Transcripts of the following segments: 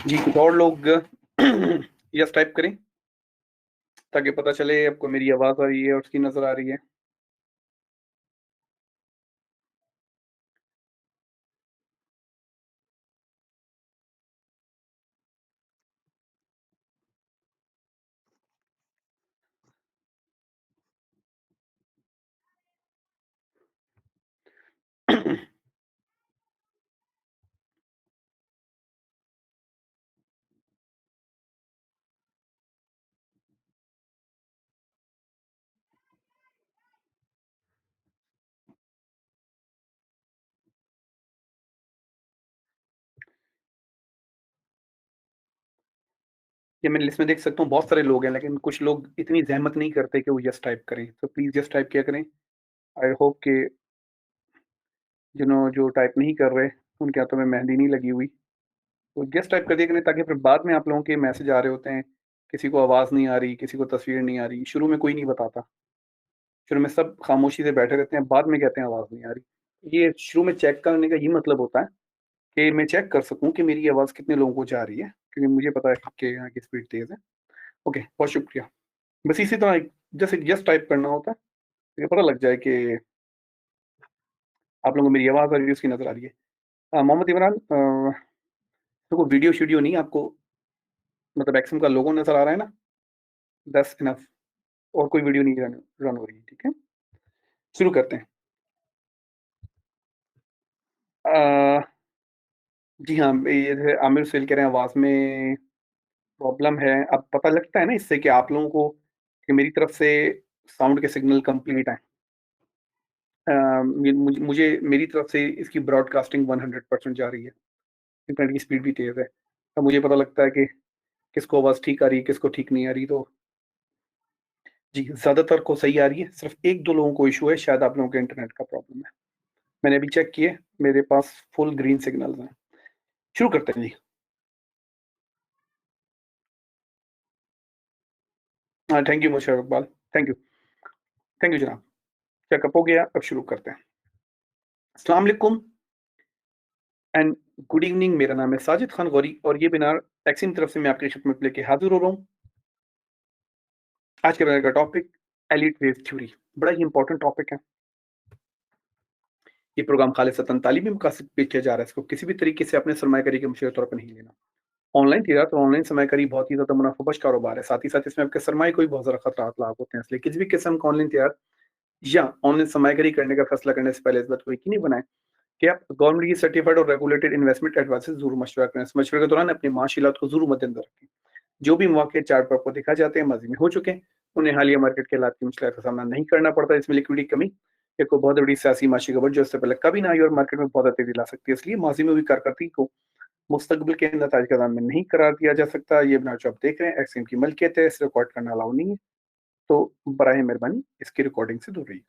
जी, कुछ और लोग यस टाइप करें, ताकि पता चले आपको मेरी आवाज़ आ रही है और उसकी नज़र आ रही है। ये मैं लिस्ट में देख सकता हूँ बहुत सारे लोग हैं, लेकिन कुछ लोग इतनी ज़हमत नहीं करते कि वो यस टाइप करें। तो प्लीज़ यस टाइप किया करें। आई होप कि जो टाइप नहीं कर रहे, उनके हाथों में मेहंदी नहीं लगी हुई। तो यस टाइप कर दिया करें, ताकि फिर बाद में आप लोगों के मैसेज आ रहे होते हैं, किसी को आवाज़ नहीं आ रही, किसी को तस्वीर नहीं आ रही। शुरू में कोई नहीं बताता, शुरू में सब खामोशी से बैठे रहते हैं, बाद में कहते हैं आवाज़ नहीं आ रही। ये शुरू में चेक करने का ये मतलब होता है कि मैं चेक कर सकूँ कि मेरी आवाज़ कितने लोगों को जा रही है, क्योंकि मुझे पता है कि यहाँ की स्पीड तेज़ है। ओके, बहुत शुक्रिया। बस इसी तरह जैसे यस टाइप करना होता है, ये पता लग जाए कि आप लोगों को मेरी आवाज़ आ रही है, उसकी नज़र आ रही है। मोहम्मद इमरान, देखो वीडियो-शीडियो नहीं, आपको मतलब एक्सएम का लोगो नज़र आ रहा है ना? That's enough. और कोई वीडियो नहीं रन रन हो रही है, ठीक है? शुरू करते हैं। अ, जी हाँ, ये जैसे आमिर सुहेल कह रहे हैं आवाज़ में प्रॉब्लम है। अब पता लगता है ना इससे कि आप लोगों को कि मेरी तरफ से साउंड के सिग्नल कंप्लीट हैं। मुझे मेरी तरफ से इसकी ब्रॉडकास्टिंग 100% जा रही है। इंटरनेट की स्पीड भी तेज़ है। तो मुझे पता लगता है कि किसको आवाज़ ठीक आ रही है, किसको ठीक नहीं आ रही। तो जी, ज़्यादातर को सही आ रही है, सिर्फ़ 1-2 लोगों को इश्यू है, शायद आप लोगों के इंटरनेट का प्रॉब्लम है। मैंने अभी चेक किए, मेरे पास फुल ग्रीन सिग्नल्स हैं। शुरू करते हैं जी। हाँ, thank you Musharraf Iqbal. Thank you जनाब। चेकअप हो गया, अब शुरू करते हैं। अस्सलाम वालेकुम एंड गुड इवनिंग। मेरा नाम है साजिद खान गौरी और ये वेबिनार टैक्सी की तरफ से मैं आपकी खिदमत में लेके हाज़िर हो रहा हूँ। आज के वेबिनार का टॉपिक एलीट वेव थ्योरी, बड़ा ही इंपॉर्टेंट टॉपिक है। ये प्रोग्राम खालिसतन तालीमी मकासद पे किया जा रहा है, इसको किसी भी तरीके से अपने सरमायाकारी के मुशीर तौर पर नहीं लेना। ऑनलाइन तिजारत और ऑनलाइन सरमायाकारी बहुत ही ज़्यादा मुनाफाबख्श कारोबार है। साथ ही साथ इसमें आपके सरमाए को भी बहुत ज़्यादा खतरात लाक होते हैं, इसलिए किसी भी किस्म का ऑनलाइन तिजारत या ऑनलाइन सरमायाकारी करने का फैसला करने से पहले इस बात को यकीनी बनाएं कि आप गवर्नमेंट की सर्टिफाइड और रेगुलेटेड इन्वेस्टमेंट एडवाइस से ज़रूर मशवरा करें। इस मशवरे के दौरान अपनी माशिलात को ज़रूर मद्देनजर रखें। जो भी मौके चार्ट पर आपको दिखा जाते हैं, माजी में हो चुके हैं, उन्हें हालिया मार्केट के हालात की मुश्किलात का सामना नहीं करना पड़ता। इसमें लिक्विडिटी कमी एक को बहुत बड़ी सियासी माशी खबर जो इससे पहले कभी ना आई और मार्केट में बहुत तेजी ला सकती है। इसलिए माजी में हुई कारकर्दगी को मुस्तकबिल के नताज का दामन में नहीं करार दिया जा सकता। ये बना जो आप देख रहे हैं एक्सचेंज की मलकियत है, इसे रिकॉर्ड करना अलाउ नहीं है। तो बराए मेहरबानी इसकी रिकॉर्डिंग से दूर रहिए।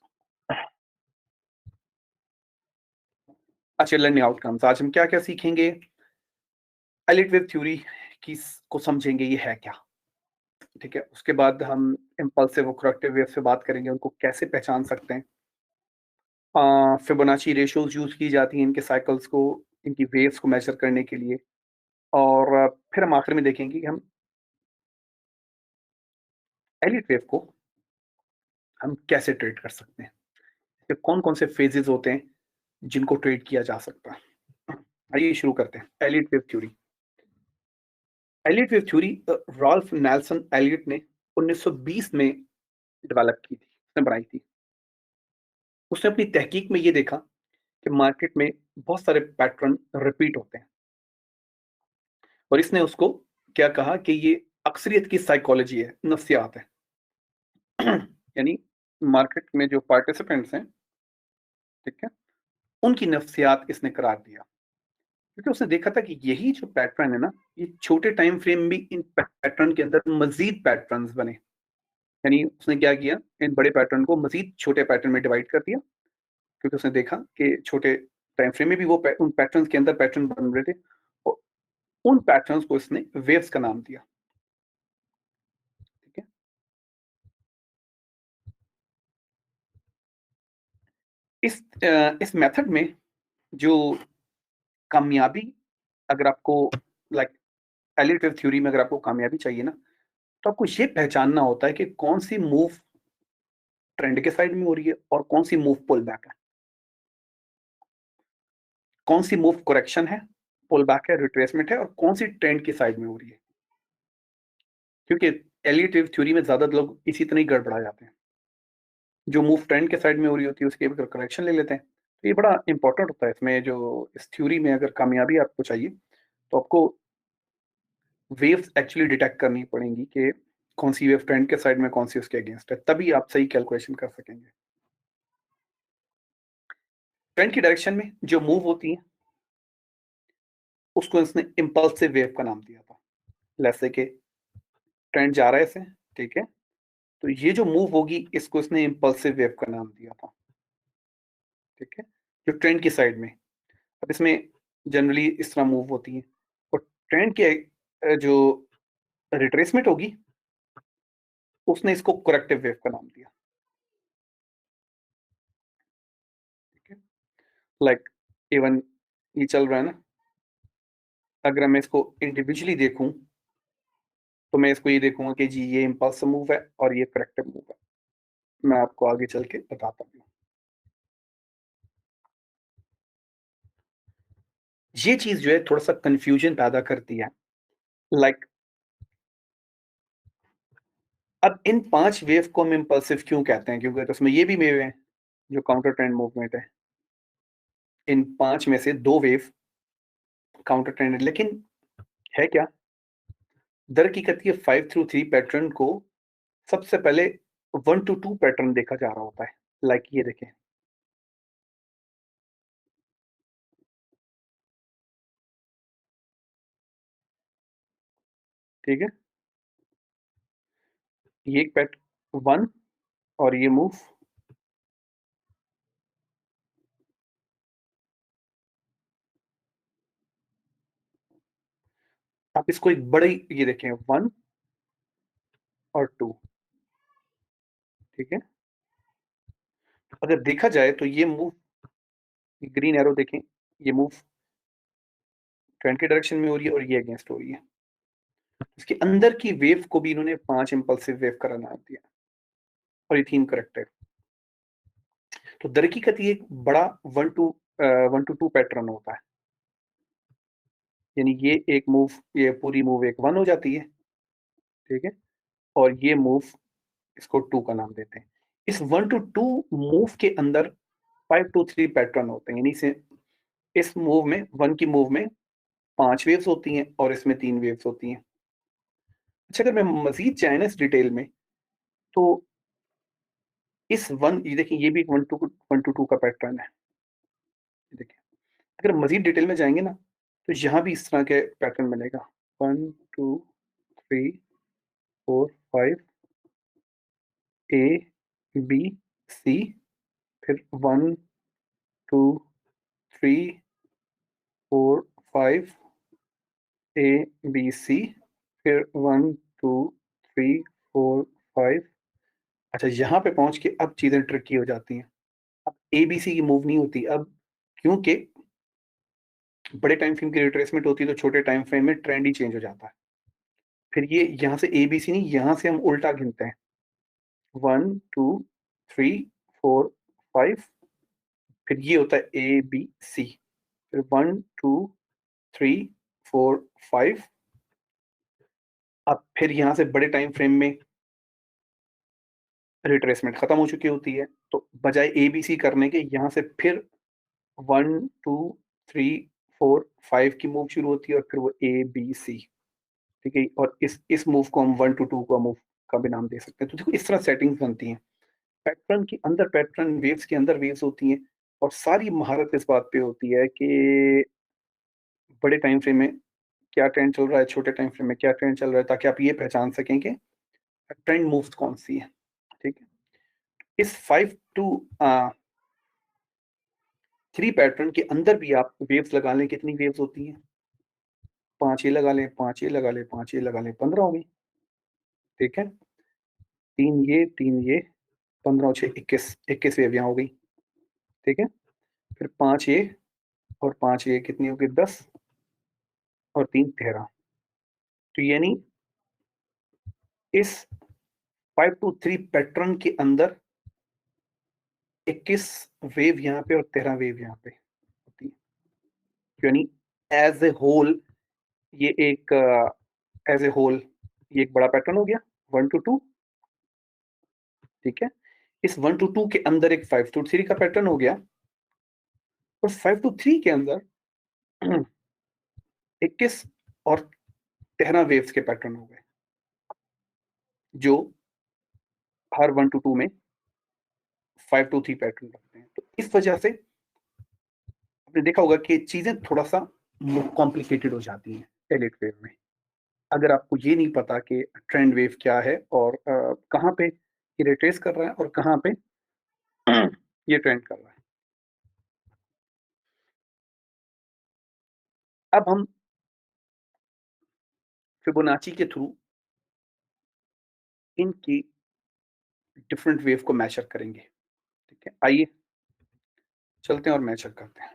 अच्छा, लर्निंग आउटकम्स आज हम क्या क्या सीखेंगे। एलिट वेव थ्योरी की को समझेंगे, ये है क्या, ठीक है। उसके बाद हम इम्पल्सिव और करेक्टिव वेव से बात करेंगे, उनको कैसे पहचान सकते हैं। फिबोनाची रेशियोज यूज की जाती हैं इनके साइकिल्स को, इनकी वेव्स को मेजर करने के लिए। और फिर हम आखिर में देखेंगे कि हम एलिट वेव को हम कैसे ट्रेड कर सकते हैं, कि कौन-कौन से फेजेज़ होते हैं जिनको ट्रेड किया जा सकता है। आइए शुरू करते हैं। Elliott wave theory. Elliott wave theory Ralph Nelson Elliott ने 1920 में डेवलप की थी, उसने बनाई थी। उसने अपनी तहकीक में ये देखा कि मार्केट में बहुत सारे पैटर्न रिपीट होते हैं और इसने उसको क्या कहा कि ये अक्सरियत की साइकोलॉजी है, नफ्सियात है। यानी मार्केट में जो पार्टिसिपेंट्स हैं, ठीक है, उनकी नफ्सियात इसने करार दिया। क्योंकि उसने देखा था कि यही जो पैटर्न है ना, ये छोटे टाइम फ्रेम में इन पैटर्न के अंदर मजीद पैटर्न्स बने। यानी उसने क्या किया, इन बड़े पैटर्न को मजीद छोटे पैटर्न में डिवाइड कर दिया, क्योंकि उसने देखा कि छोटे टाइम फ्रेम में भी वो उन पैटर्न्स के अंदर पैटर्न बन रहे थे। और उन पैटर्न्स को इसने वेव्स का नाम दिया, ठीक है। इस मेथड में जो कामयाबी, अगर आपको लाइक एलिट वेव थ्योरी में अगर आपको कामयाबी चाहिए ना, तो आपको ये पहचानना होता है कि कौन सी मूव ट्रेंड के साइड में हो रही है और कौन सी मूव पुल बैक है। कौन सी मूव करेक्शन है, पुल बैक है, रिट्रेसमेंट है और कौन सी ट्रेंड की साइड में हो रही है। क्योंकि एलिट वेव थ्योरी में ज़्यादा लोग इसी तरह ही गड़बड़ा जाते हैं। जो मूव ट्रेंड के साइड में हो रही होती है उसकी अगर करेक्शन ले लेते हैं। तो ये बड़ा इंपॉर्टेंट होता है इसमें, जो इस थ्योरी में अगर कामयाबी आपको चाहिए, तो आपको वेव्स एक्चुअली डिटेक्ट करनी पड़ेंगी कि कौन सी वेव ट्रेंड के साइड में, कौन सी उसके अगेंस्ट है, तभी आप सही कैलकुलेशन कर सकेंगे। ट्रेंड की डायरेक्शन में जो मूव होती है उसको इसने इम्पल्सिव वेव का नाम दिया था। जैसे कि ट्रेंड जा रहा है ऐसे, ठीक है, तो ये जो मूव होगी इसको इसने इम्पल्सिव वेव का नाम दिया था, ठीक है, जो ट्रेंड की साइड में। अब इसमें जनरली इस तरह मूव होती है और ट्रेंड के जो रिट्रेसमेंट होगी उसने इसको करेक्टिव वेव का नाम दिया, ठीक है। लाइक इवन ये चल रहा है ना, अगर मैं इसको इंडिविजुअली देखूं तो मैं इसको ये देखूंगा कि जी ये इम्पल्सिव मूव है और ये करेक्टिव मूव है। मैं आपको आगे चल के बताता हूँ। ये चीज जो है थोड़ा सा कंफ्यूजन पैदा करती है। लाइक अब इन 5 वेव को हम इम्पल्सिव क्यों कहते हैं? क्योंकि तो उसमें ये भी वेव है जो काउंटर ट्रेंड मूवमेंट है। इन 5 में से 2 वेव काउंटर ट्रेंड है, लेकिन है क्या? दरहकीकत ये 5 थ्रू 3 पैटर्न को सबसे पहले 1 टू 2 पैटर्न देखा जा रहा होता है। लाइक ये देखें, ठीक है? ये एक 1 और ये मूव, आप इसको एक बड़े ये देखें 1 और 2, ठीक है? अगर देखा जाए तो ये मूव, ग्रीन एरो देखें, ये मूव ट्रेंड के डायरेक्शन में हो रही है और ये अगेंस्ट हो रही है। इसके अंदर की वेव को भी इन्होंने 5 इम्पल्सिव वेव का नाम दिया और ये थीम करेक्ट है। तो दरहकीकत ये एक बड़ा 1 टू 2 पैटर्न होता है। यानी ये एक मूव, ये पूरी मूव एक 1 हो जाती है, ठीक है? और ये मूव इसको 2 का नाम देते हैं। इस 1 टू 2 मूव के अंदर 5 टू 3 पैटर्न होते हैं। यानी से इस मूव में 1 की मूव में 5 वेव्स होती हैं और इसमें 3 वेव्स होती हैं। अच्छा, अगर मैं मज़ीद जाए ना इस डिटेल में, तो इस 1 ये देखिए ये भी एक 1 टू 2 का पैटर्न है। ये देखिए, अगर मज़ीद डिटेल में जाएँगे ना, तो यहाँ भी इस तरह के पैटर्न मिलेगा। 1 2 3 4 5 ए, बी, सी, फिर 1 2 3 4 5 ए, बी, सी, फिर 1 2 3 4 5। अच्छा, यहाँ पे पहुँच के अब चीज़ें ट्रिकी हो जाती हैं। अब एबीसी की मूव नहीं होती अब, क्योंकि बड़े टाइम फ्रेम की रिट्रेसमेंट होती है तो छोटे टाइम फ्रेम में ट्रेंड ही चेंज हो जाता है। फिर ये यहाँ से एबीसी नहीं, यहाँ से हम उल्टा गिनते हैं। 1 2 3 4 5, फिर ये होता है ए बी सी, फिर 1 2 3 4 5। अब फिर यहाँ से बड़े टाइम फ्रेम में रिट्रेसमेंट खत्म हो चुकी होती है, तो बजाय एबीसी करने के यहाँ से फिर 1 2 3 4 5 की मूव शुरू होती है और फिर वो ए बी सी, ठीक है? और इस मूव को हम 1 टू 2 का मूव का भी नाम दे सकते हैं। तो देखो इस तरह सेटिंग्स बनती हैं। पैटर्न के अंदर पैटर्न, वेव्स के अंदर वेव्स होती हैं और सारी महारत इस बात पे होती है कि बड़े टाइम फ्रेम में क्या ट्रेंड चल रहा है, छोटे टाइम फ्रेम में क्या ट्रेंड चल रहा है, ताकि आप ये पहचान सकें कि ट्रेंड मूव्स कौन-सी है, ठीक है? इस 5 टू 3 पैटर्न के अंदर भी आप वेव्स लगा लें, कितनी वेव्स होती हैं? 5 ये लगा लें, 5 ये लगा लें, 5 ये लगा लें, 15 हो गई, ठीक है? 3 ये, 15 और 6 21, 21 वेव यहाँ हो गई, ठीक है? फिर 5 ये और 5 ये कितनी हो गई? 10 और 3 13। तो यानी इस 5 to 3 पैटर्न के अंदर 21 वेव यहाँ पे और 13 वेव यहाँ पे होती है। यानी एज ए होल ये एक एज ए होल ये एक बड़ा पैटर्न हो गया 1 to 2, ठीक है। इस 1 to 2 के अंदर एक 5 to 3 का पैटर्न हो गया और 5 to 3 के अंदर 21 और 13 वेव्स के पैटर्न हो गए जो हर 1 to 2 में 5 to 3 पैटर्न रखते हैं। तो इस वजह से आपने देखा होगा कि चीजें थोड़ा सा कॉम्प्लिकेटेड हो जाती हैं एलिट वेव में। अगर आपको ये नहीं पता कि ट्रेंड वेव क्या है और कहाँ पे ये रिट्रेस कर रहा है और कहाँ पे ये ट्रेंड कर रहा है। अब हम फिबोनाची के थ्रू इनकी डिफरेंट वेव को मैचर करेंगे, ठीक है। आइए चलते हैं और मैचर करते हैं।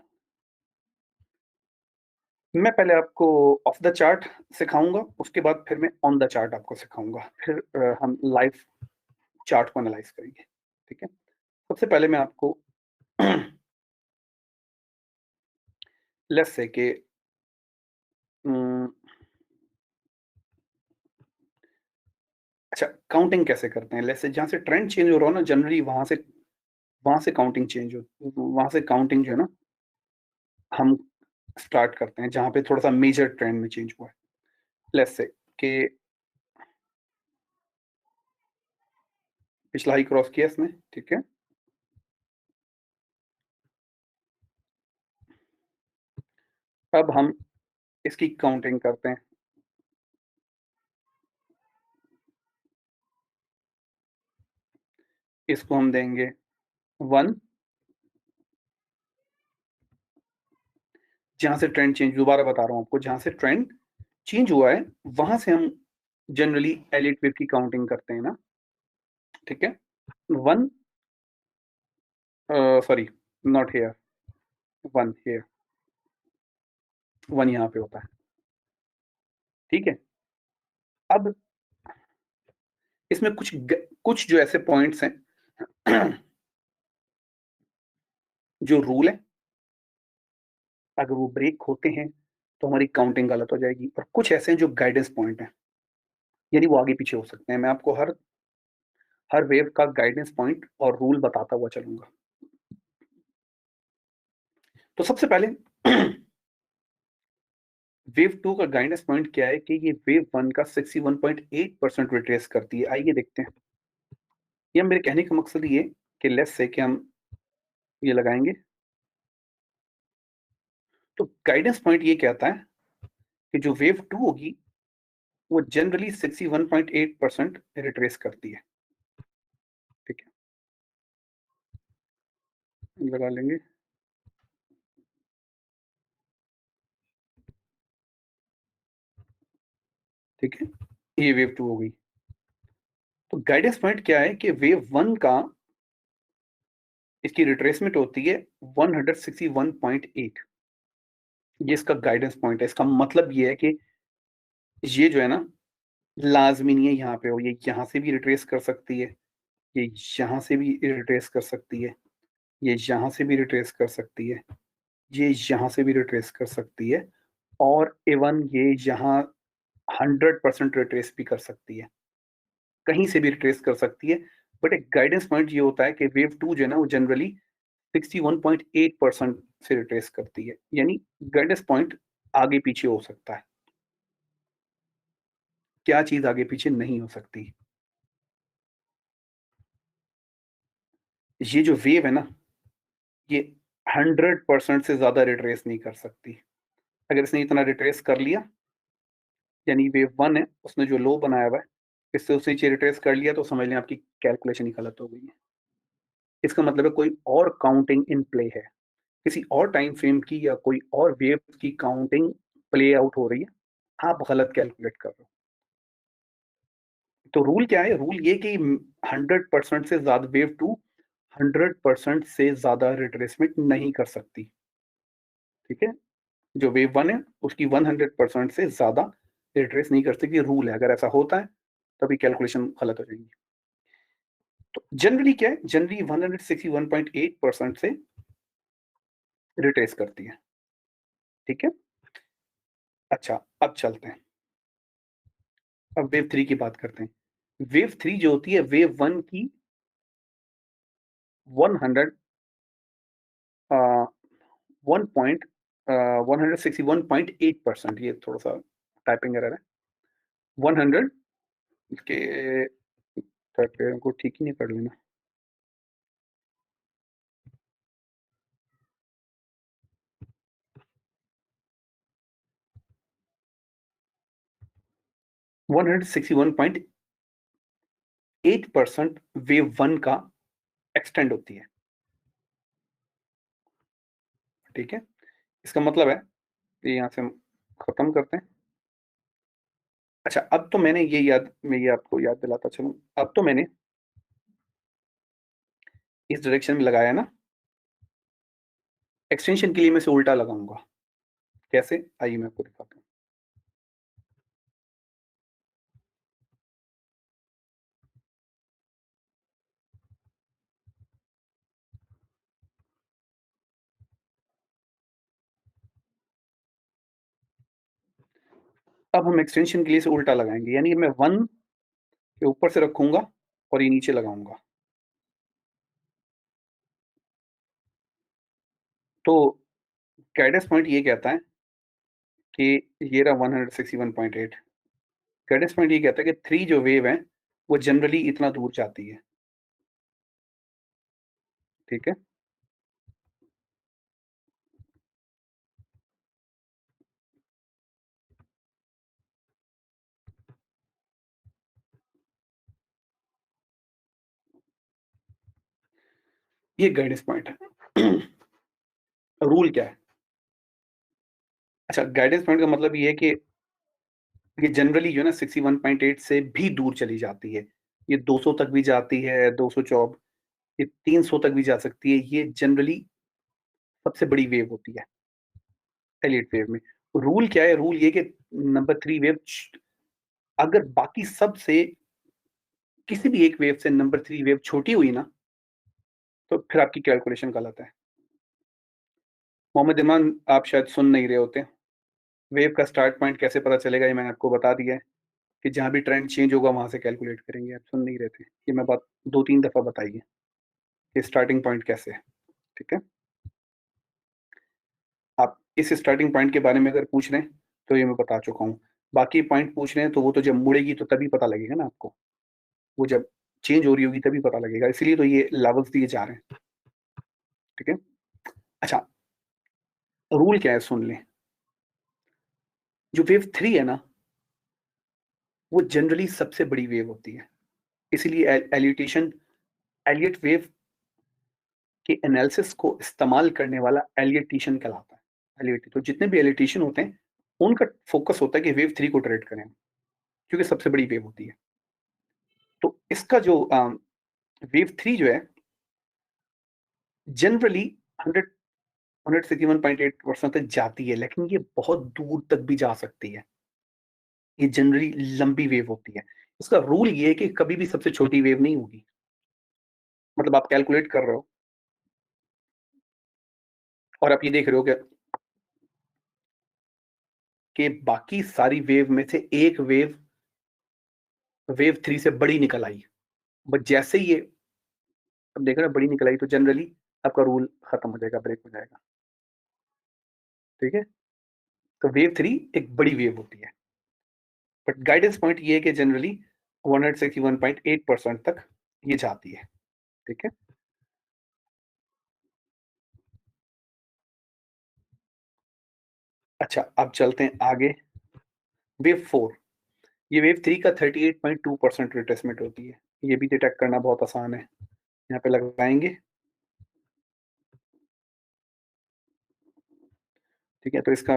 मैं पहले आपको ऑफ द चार्ट सिखाऊंगा, उसके बाद फिर मैं ऑन द चार्ट आपको सिखाऊंगा, फिर हम लाइव चार्ट को एनालाइज करेंगे, ठीक है। सबसे पहले मैं आपको लेट्स से कि अच्छा काउंटिंग कैसे करते हैं। लेट्स से जहाँ से ट्रेंड चेंज हो रहा हो ना जनरली वहां से काउंटिंग चेंज हो, वहां से काउंटिंग जो है ना हम स्टार्ट करते हैं जहाँ पे थोड़ा सा मेजर ट्रेंड में चेंज हुआ है। लेट्स से कि पिछला हाई क्रॉस किया इसने, ठीक है। अब हम इसकी काउंटिंग करते हैं। इसको हम देंगे 1, जहां से ट्रेंड चेंज, दोबारा बता रहा हूं आपको, जहां से ट्रेंड चेंज हुआ है वहां से हम जनरली एलिट वेव की काउंटिंग करते हैं ना, ठीक है। 1 सॉरी नॉट हेयर, 1 हेयर, 1 यहाँ पे होता है, ठीक है। अब इसमें कुछ जो ऐसे पॉइंट्स हैं जो रूल है, अगर वो ब्रेक होते हैं तो हमारी काउंटिंग गलत हो जाएगी, और कुछ ऐसे हैं जो गाइडेंस पॉइंट हैं, यानी वो आगे पीछे हो सकते हैं। मैं आपको हर वेव का गाइडेंस पॉइंट और रूल बताता हुआ चलूंगा। तो सबसे पहले वेव 2 का गाइडेंस पॉइंट क्या है कि ये वेव 1 का 61.8% रिट्रेस करती है। आइए देखते हैं। ये मेरे कहने का मकसद ये कि लेट्स से कि हम ये लगाएंगे, तो गाइडेंस पॉइंट ये कहता है कि जो वेव 2 होगी वो जनरली 61.8% रिट्रेस करती है, ठीक है। लगा लेंगे, ठीक है। ये वेव 2 हो गई। तो गाइडेंस पॉइंट क्या है कि वेव 1 का इसकी रिट्रेसमेंट होती है 161.8। ये इसका गाइडेंस पॉइंट है। इसका मतलब ये है कि ये जो है ना लाजमी नहीं है यहाँ पे हो, ये यहाँ से भी रिट्रेस कर सकती है, ये यहाँ से भी रिट्रेस कर सकती है, ये यहाँ से भी रिट्रेस कर सकती है, ये यहाँ से भी रिट्रेस कर सकती है, और इवन ये यहाँ 100% रिट्रेस भी कर सकती है, कहीं से भी रिट्रेस कर सकती है। बट एक गाइडेंस पॉइंट ये होता है कि वेव 2 जो है ना वो जनरली 61.8% से रिट्रेस करती है, यानी गाइडेंस पॉइंट आगे पीछे हो सकता है। क्या चीज आगे पीछे नहीं हो सकती? ये जो वेव है ना ये 100% से ज्यादा रिट्रेस नहीं कर सकती। अगर इसने इतना रिट्रेस कर लिया, यानी वेव 1 है उसने जो लो बनाया हुआ है इससे उसे नीचे रिट्रेस कर लिया, तो समझ लें आपकी कैलकुलेशन ही गलत हो गई है। इसका मतलब है कोई और काउंटिंग इन प्ले है, किसी और टाइम फ्रेम की या कोई और वेव की काउंटिंग प्ले आउट हो रही है, आप गलत कैलकुलेट कर रहे हो। तो रूल क्या है? रूल ये कि 100% से ज्यादा वेव 2 100% से ज्यादा रिट्रेसमेंट नहीं कर सकती, ठीक है। जो वेव 1 है उसकी 100% से ज्यादा रिट्रेस नहीं कर सकती, रूल है, अगर ऐसा होता है तभी कैलकुलेशन गलत हो जाएंगी। तो जनरली क्या है, जनरली 161.8% से रिट्रेस करती है। ठीक है, अच्छा अब चलते हैं, अब वेव 3 की बात करते हैं। वेव 3 जो होती है वेव 1 की 100 1 पॉइंट 161.8%, ये थोड़ा सा टाइपिंग एरर है। 100 के को ठीक ही नहीं पढ़ लेना। 161.8% वेव 1 का एक्सटेंड होती है। ठीक है, इसका मतलब है कि यहां से हम खत्म करते हैं। अच्छा अब तो मैंने मैं ये आपको याद दिलाता चलूं, अब तो मैंने इस डायरेक्शन में लगाया ना, एक्सटेंशन के लिए मैं इसे उल्टा लगाऊंगा। कैसे, आइए मैं आपको दिखाता हूँ। अब हम एक्सटेंशन के लिए इसे उल्टा लगाएंगे, यानी मैं 1 के ऊपर से रखूंगा और ये नीचे लगाऊंगा। तो गाइडेंस पॉइंट ये कहता है कि ये रहा 161.8। गाइडेंस पॉइंट ये कहता है कि 3 जो वेव है वो जनरली इतना दूर जाती है। ठीक है, ये गाइडेंस पॉइंट है। रूल क्या है? अच्छा, गाइडेंस पॉइंट का मतलब ये है कि ये जनरली जो है ना 61.8 से भी दूर चली जाती है। ये 200 तक भी जाती है, 204, ये 300 तक भी जा सकती है। ये जनरली सबसे बड़ी वेव होती है एलिट वेव में। रूल क्या है? रूल ये कि नंबर 3 वेव अगर बाकी सब से किसी भी एक वेव से नंबर 3 वेव छोटी हुई ना, तो फिर आपकी कैलकुलेशन गलत है। मोहम्मद इमरान, आप शायद सुन नहीं रहे होते। वेव का स्टार्ट पॉइंट कैसे पता चलेगा ये मैंने आपको बता दिया है कि जहां भी ट्रेंड चेंज होगा वहां से कैलकुलेट करेंगे। आप सुन नहीं रहे थे, ये मैं बात 2-3 दफा बताई है कि स्टार्टिंग पॉइंट कैसे है। ठीक है, आप इस स्टार्टिंग पॉइंट के बारे में अगर पूछ रहे हैं तो ये मैं बता चुका हूँ। बाकी पॉइंट पूछ रहे हैं तो वो तो जब मुड़ेगी तो तभी पता लगेगा ना आपको, वो जब चेंज हो रही होगी तभी पता लगेगा, इसीलिए तो ये लेवल्स दिए जा रहे हैं। ठीक है, अच्छा रूल क्या है सुन लें। जो वेव 3 है ना, वो जनरली सबसे बड़ी वेव होती है, इसीलिए एलिटेशन, एलियट वेव के एनालिसिस को इस्तेमाल करने वाला एलियटेशन कहलाता है। एलियट तो जितने भी एलिटेशन होते हैं उनका फोकस होता है कि वेव 3 को ट्रेड करें, क्योंकि सबसे बड़ी वेव होती है। तो इसका जो वेव 3 जो है जनरली 161.8% तक जाती है, लेकिन ये बहुत दूर तक भी जा सकती है। ये जनरली लंबी वेव होती है। इसका रूल ये है कि कभी भी सबसे छोटी वेव नहीं होगी। मतलब आप कैलकुलेट कर रहे हो और आप ये देख रहे हो कि बाकी सारी वेव में से एक वेव वेव 3 से बड़ी निकल आई, बट जैसे ही ये अब देख रहे हो बड़ी निकल आई, तो जनरली आपका रूल खत्म हो जाएगा, ब्रेक हो जाएगा। ठीक है, तो वेव 3 एक बड़ी वेव होती है, बट गाइडेंस पॉइंट ये है कि जनरली 161.8% तक ये जाती है। ठीक है, अच्छा अब चलते हैं आगे। वेव 4, ये वेव 3 का 38.2% रिट्रेसमेंट होती है। ये भी डिटेक्ट करना बहुत आसान है, यहाँ पे लगाएंगे। ठीक है, तो इसका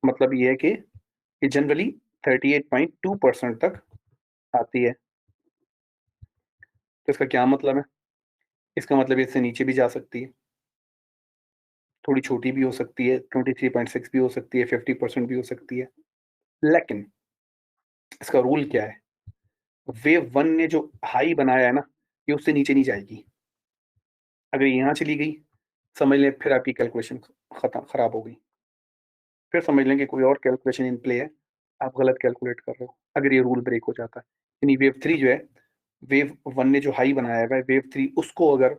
मतलब ये है कि ये जनरली 38.2% तक आती है। तो इसका क्या मतलब है? इसका मतलब इससे नीचे भी जा सकती है, थोड़ी छोटी भी हो सकती है, 23.6 भी हो सकती है, 50% भी हो सकती है। लेकिन इसका रूल क्या है? वेव वन ने जो हाई बनाया है ना, ये उससे नीचे नहीं जाएगी। अगर ये यहाँ चली गई, समझ लें फिर आपकी कैलकुलेशन खराब हो गई। फिर समझ लें कि कोई और कैलकुलेशन इन प्ले है, आप गलत कैलकुलेट कर रहे हो, अगर ये रूल ब्रेक हो जाता है। यानी वेव थ्री जो है, वेव वन ने जो हाई बनाया है, वेव थ्री उसको अगर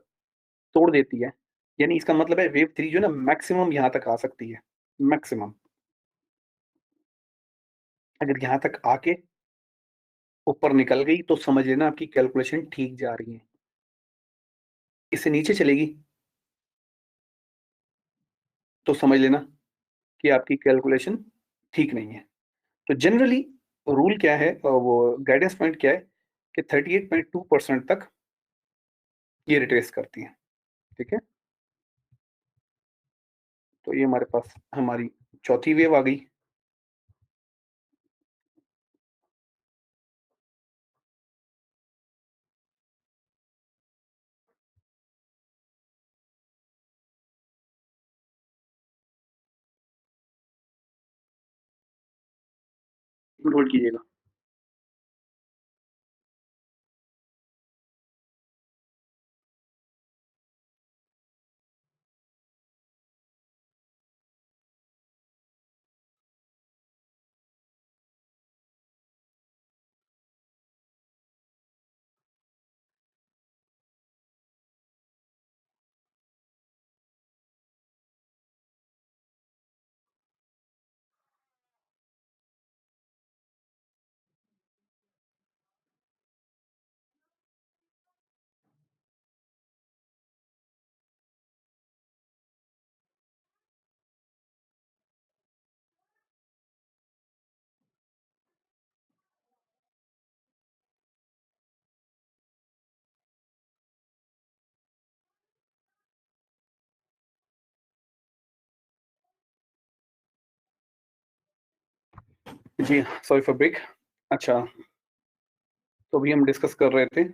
तोड़ देती है, यानी इसका मतलब है वेव थ्री जो है ना, मैक्सिमम यहाँ तक आ सकती है, मैक्सिमम। अगर यहाँ तक आके ऊपर निकल गई तो समझ लेना आपकी कैलकुलेशन ठीक जा रही है। इससे नीचे चलेगी तो समझ लेना कि आपकी कैलकुलेशन ठीक नहीं है। तो जनरली रूल क्या है, वो गाइडेंस पॉइंट क्या है कि 38.2% तक ये रिट्रेस करती है। ठीक है, तो ये हमारे पास हमारी चौथी वेव आ गई। होल्ड कीजिएगा। जी, सॉरी फॉर ब्रेक। अच्छा, तो अभी हम डिस्कस कर रहे थे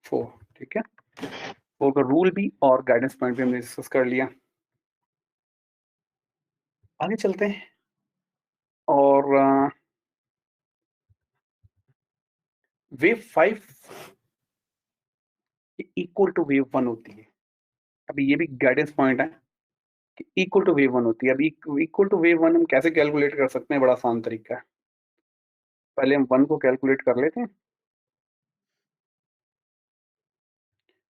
4। ठीक है, फोर का रूल भी और गाइडेंस पॉइंट भी हमने डिस्कस कर लिया। आगे चलते हैं और wave five equal to wave one होती है। अभी ये भी गाइडेंस पॉइंट है कि इक्वल टू वेव वन होती है। अभी इक्वल टू वेव वन हम कैसे कैलकुलेट कर सकते हैं? बड़ा आसान तरीका है। पहले हम वन को कैलकुलेट कर लेते हैं।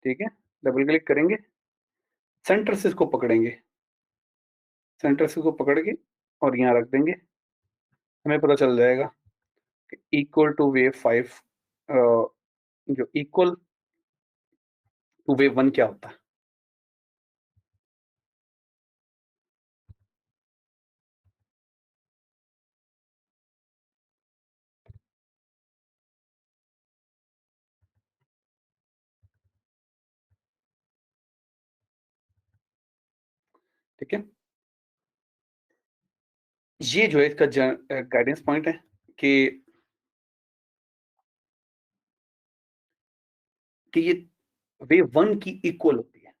ठीक है, डबल क्लिक करेंगे, सेंटर से इसको पकड़ेंगे, सेंटर से इसको पकड़ के और यहाँ रख देंगे। हमें पता चल जाएगा कि इक्वल टू वेव फाइव, जो इक्वल टू वेव वन क्या होता है। ठीक है, ये जो है इसका गाइडेंस पॉइंट है कि ये वेव वन की इक्वल होती है।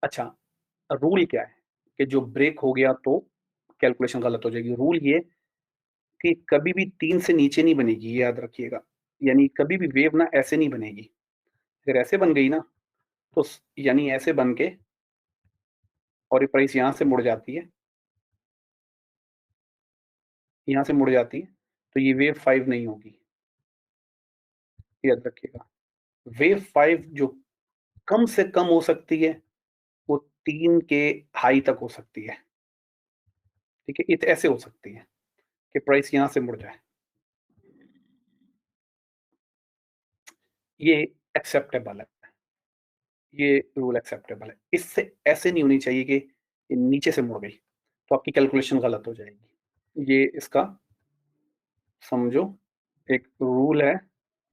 अच्छा, रूल क्या है कि जो ब्रेक हो गया तो कैलकुलेशन गलत हो जाएगी। रूल ये कि कभी भी तीन से नीचे नहीं बनेगी, ये याद रखिएगा। यानी कभी भी वेव ना ऐसे नहीं बनेगी। अगर ऐसे बन गई ना तो यानी ऐसे बन के और ये प्राइस यहाँ से मुड़ जाती है, यहाँ से मुड़ जाती है, तो ये वेव फाइव नहीं होगी, याद रखिएगा। वेव फाइव जो कम से कम हो सकती है वो तीन के हाई तक हो सकती है। ठीक है, इत ऐसे हो सकती है कि प्राइस यहाँ से मुड़ जाए, ये एक्सेप्टेबल है। ये रूल एक्सेप्टेबल है। इससे ऐसे नहीं होनी चाहिए कि ये नीचे से मुड़ गई तो आपकी कैलकुलेशन गलत हो जाएगी। ये इसका समझो एक रूल है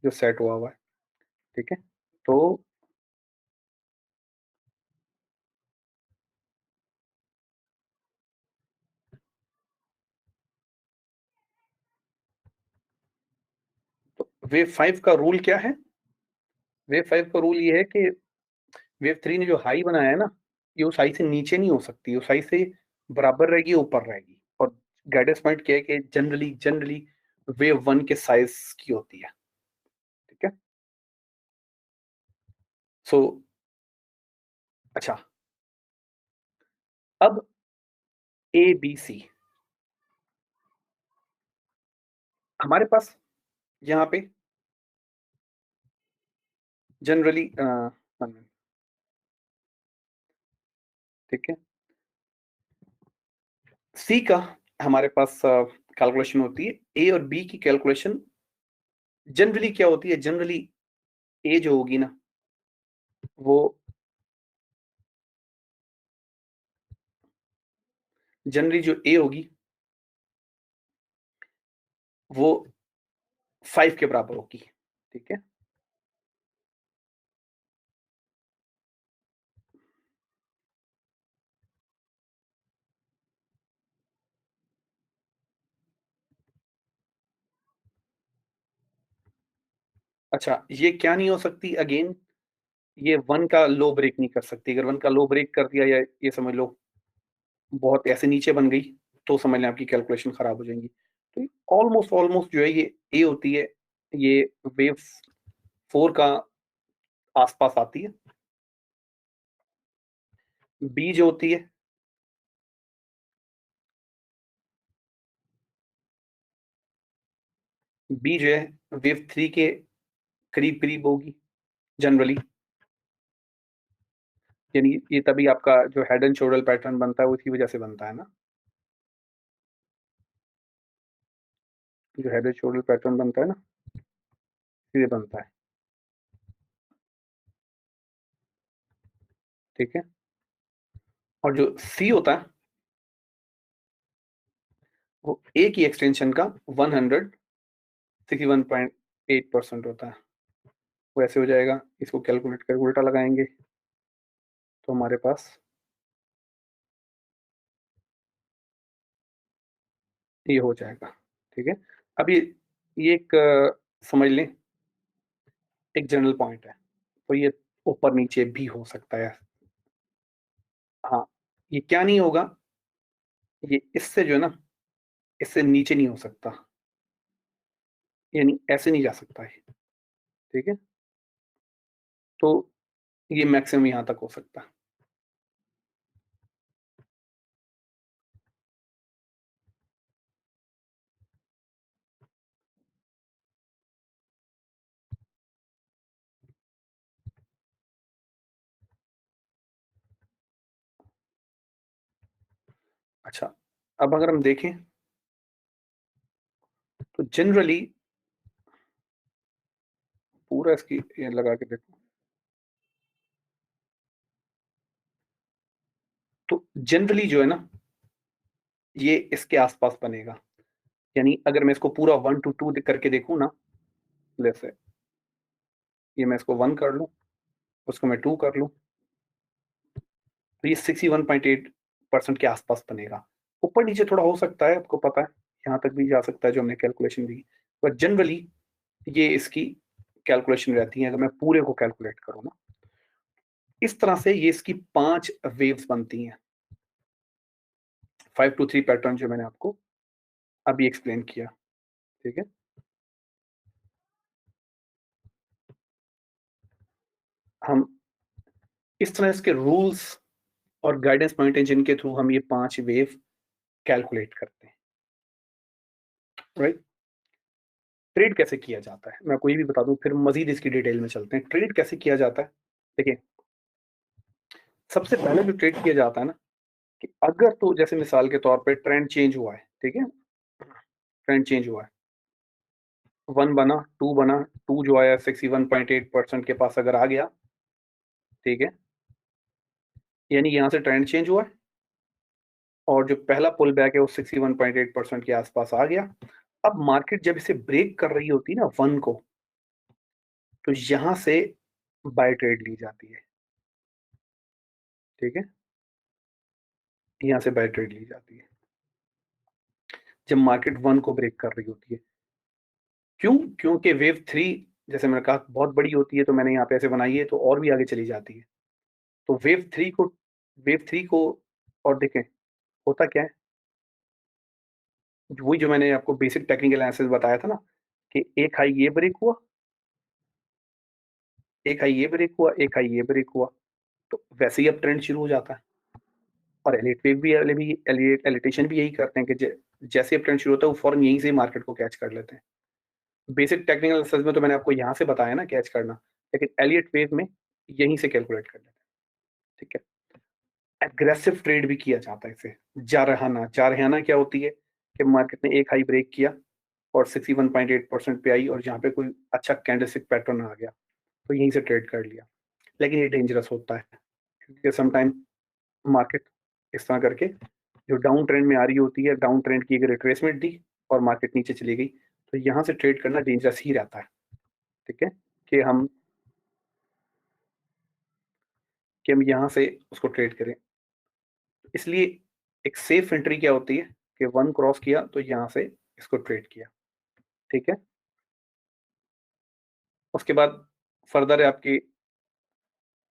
जो सेट हुआ हुआ है। ठीक है, तो वेव फाइव का रूल क्या है? वेव 5 का रूल ये है कि वेव 3 ने जो हाई बनाया है ना, ये उस हाई से नीचे नहीं हो सकती, उस हाई से बराबर रहेगी, ऊपर रहेगी। और गाइडेंस पॉइंट क्या है कि जनरली जनरली वेव 1 के साइज की होती है, ठीक है? सो अच्छा, अब ए, बी, सी हमारे पास यहाँ पे जनरली 1 मिनट, ठीक है? सी का हमारे पास कैलकुलेशन होती है, ए और बी की कैलकुलेशन जनरली क्या होती है, जनरली ए जो होगी ना, वो जनरली जो ए होगी, वो 5 के बराबर होगी, ठीक है? अच्छा, ये क्या नहीं हो सकती अगेन, ये 1 का लो ब्रेक नहीं कर सकती। अगर 1 का लो ब्रेक कर दिया, या ये समझ लो बहुत ऐसे नीचे बन गई, तो समझ लें आपकी कैलकुलेशन खराब हो जाएँगी। तो ये ऑलमोस्ट ऑलमोस्ट जो है ये ए होती है, ये वेव 4 का आस-पास आती है। बी जो होती है, बी जो है वेव 3 के करीब-करीब होगी जनरली। यानी ये तभी आपका जो हेड एंड शोल्डर पैटर्न बनता है, वो इसी वजह से बनता है ना? जो हेड एंड शोल्डर पैटर्न बनता है ना, इसलिए बनता है, ठीक है? और जो सी होता है, वो ए की एक्सटेंशन का 161.8% होता है। वो ऐसे हो जाएगा, इसको कैलकुलेट करके उल्टा लगाएँगे, तो हमारे पास ये हो जाएगा, ठीक है? अब ये एक समझ लें, एक जनरल पॉइंट है, तो ये ऊपर-नीचे भी हो सकता है। हाँ, ये क्या नहीं होगा, ये इससे जो है ना, इससे नीचे नहीं हो सकता, यानी ऐसे नहीं जा सकता है, ठीक है? तो ये मैक्सिमम यहाँ तक हो सकता है। अच्छा, अब अगर हम देखें, तो जनरली पूरा इसकी ये लगा के देखो, तो जनरली जो है ना, ये इसके आस-पास बनेगा। यानी अगर मैं इसको पूरा 1 टू 2 करके देखूँ ना, जैसे ये मैं इसको 1 कर लूँ, उसको मैं 2 कर लूँ, तो ये 61.8% के आस-पास बनेगा। ऊपर-नीचे थोड़ा हो सकता है, आपको पता है, यहाँ तक भी जा सकता है जो हमने कैलकुलेशन दी। बट जनरली ये इसकी कैलकुलेशन रहती है, अगर मैं पूरे को कैलकुलेट करूँ ना। इस तरह से ये इसकी 5 वेव्स बनती हैं। 5 टू 3 पैटर्न जो मैंने आपको अभी एक्सप्लेन किया, ठीक है? हम इस तरह इसके रूल्स और गाइडेंस पॉइंट हैं जिनके थ्रू हम ये 5 वेव कैलकुलेट करते हैं, राइट? ट्रेड कैसे किया जाता है? मैं आपको ये भी बता दूँ, फिर मज़ीद इसकी डिटेल में चलते हैं। ट्रेड कैसे किया जाता है? देखिए, सबसे पहले जो ट्रेड किया जाता है ना, कि अगर तो जैसे मिसाल के तौर पे ट्रेंड चेंज हुआ है, ठीक है? ट्रेंड चेंज हुआ है, 1 बना, 2 बना, 2 जो आया 61.8% के पास अगर आ गया, ठीक है? यानी यहाँ से ट्रेंड चेंज हुआ है, और जो पहला पुल बैक है वो 61.8% के आस-पास आ गया। अब मार्केट जब इसे ब्रेक कर रही होती है ना 1 को, तो यहाँ से बाय ट्रेड ली जाती है, ठीक है? यहाँ से बाय ट्रेड ली जाती है, जब मार्केट 1 को ब्रेक कर रही होती है। क्यों? क्योंकि वेव 3 जैसे मैंने कहा बहुत बड़ी होती है तो मैंने यहाँ पे ऐसे बनाई है तो और भी आगे चली जाती है। तो वेव 3 को और देखें होता क्या है, वही जो मैंने आपको बेसिक टेक्निकल एनालिसिस बताया था ना कि एक हाई ये ब्रेक हुआ, एक हाई ये ब्रेक हुआ, एक हाई ये ब्रेक हुआ, तो वैसे ही अब ट्रेंड शुरू हो जाता है। और एलिट वेव भी एलिटेशन भी यही करते हैं कि जैसे अब ट्रेंड शुरू होता है वो फौरन यहीं से मार्केट को कैच कर लेते हैं। बेसिक टेक्निकल एनालिसिस में तो मैंने आपको यहाँ से बताया ना कैच करना, लेकिन एलियट वेव में यहीं से कैलकुलेट कर लेते हैं। ठीक है, एग्रेसिव ट्रेड भी किया जाता है इसे। जारहाना क्या होती है कि मार्केट ने एक हाई ब्रेक किया और 61.8% पे आई और जहाँ पे कोई अच्छा कैंडलस्टिक पैटर्न आ गया तो यहीं से ट्रेड कर लिया। लेकिन ये डेंजरस होता है क्योंकि समटाइम मार्केट इस तरह करके जो डाउन ट्रेंड में आ रही होती है, डाउन ट्रेंड की अगर रिट्रेसमेंट दी और मार्केट नीचे चली गई तो यहाँ से ट्रेड करना डेंजरस ही रहता है। ठीक है, कि हम यहाँ से उसको ट्रेड करें। इसलिए एक सेफ एंट्री क्या होती है कि वन क्रॉस किया तो यहाँ से इसको ट्रेड किया। ठीक है, उसके बाद फर्दर आपकी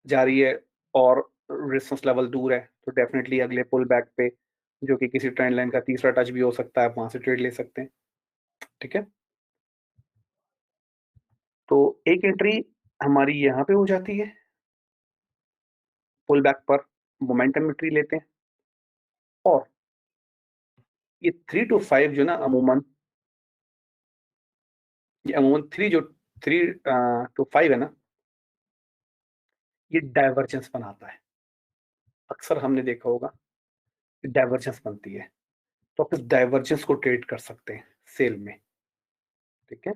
जा रही है और रेजिस्टेंस लेवल दूर है तो डेफिनेटली अगले पुल बैक पे जो कि किसी ट्रेंड लाइन का तीसरा टच भी हो सकता है, आप वहां से ट्रेड ले सकते हैं। ठीक है, तो एक एंट्री हमारी यहाँ पे हो जाती है, पुल बैक पर मोमेंटम एंट्री लेते हैं। और ये 3 to 5 जो ना अमूमन थ्री टू फाइव है ना, ये डाइवर्जेंस बनाता है। अक्सर हमने देखा होगा डाइवर्जेंस बनती है तो आप इस डाइवर्जेंस को ट्रेड कर सकते हैं सेल में। ठीक है,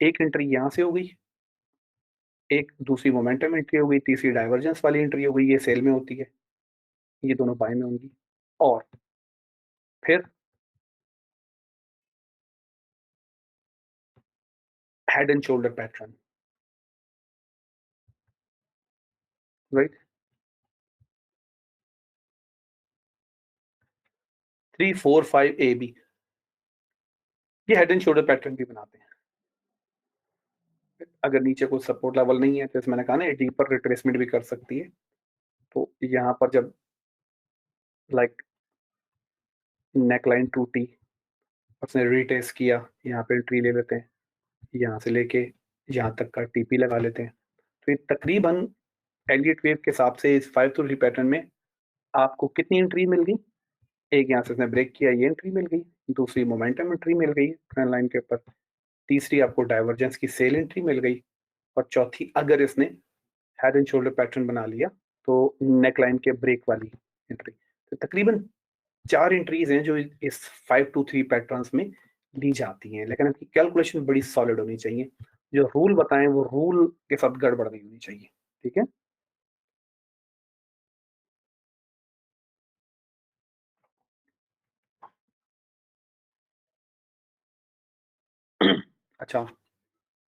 एक एंट्री यहां से हो गई, एक दूसरी मोमेंटम एंट्री हो गई, तीसरी डाइवर्जेंस वाली एंट्री हो गई, ये सेल में होती है, ये दोनों बाय में होंगी। और फिर head and shoulder pattern, right, 3 4 5 AB, ये हेड एंड शोल्डर पैटर्न भी बनाते हैं। अगर नीचे कोई सपोर्ट लेवल नहीं है तो मैंने कहा ना डीपर रिट्रेसमेंट भी कर सकती है। तो यहाँ पर जब लाइक नेक लाइन टूटी, उसने रीटेस्ट किया, यहाँ पे एंट्री ले लेते हैं, यहाँ से लेके यहाँ तक का टीपी लगा लेते हैं। तो ये तकरीबन एलियट वेव के हिसाब से इस 5 to 3 पैटर्न में आपको कितनी एंट्री मिल गई, एक यहाँ से इसने ब्रेक किया, ये एंट्री मिल गई, दूसरी मोमेंटम एंट्री मिल गई ट्रेंड लाइन के ऊपर, तीसरी आपको डाइवर्जेंस की सेल एंट्री मिल गई, और चौथी अगर इसने हेड एंड शोल्डर पैटर्न बना लिया तो नेक लाइन के ब्रेक वाली एंट्री। तो तकरीबन 4 एंट्रीज हैं जो इस 5 to 3 पैटर्न्स में ली जाती हैं, लेकिन आपकी कैलकुलेशन बड़ी सॉलिड होनी चाहिए। जो रूल बताएं वो रूल के साथ गड़बड़ नहीं होनी चाहिए। ठीक है, अच्छा,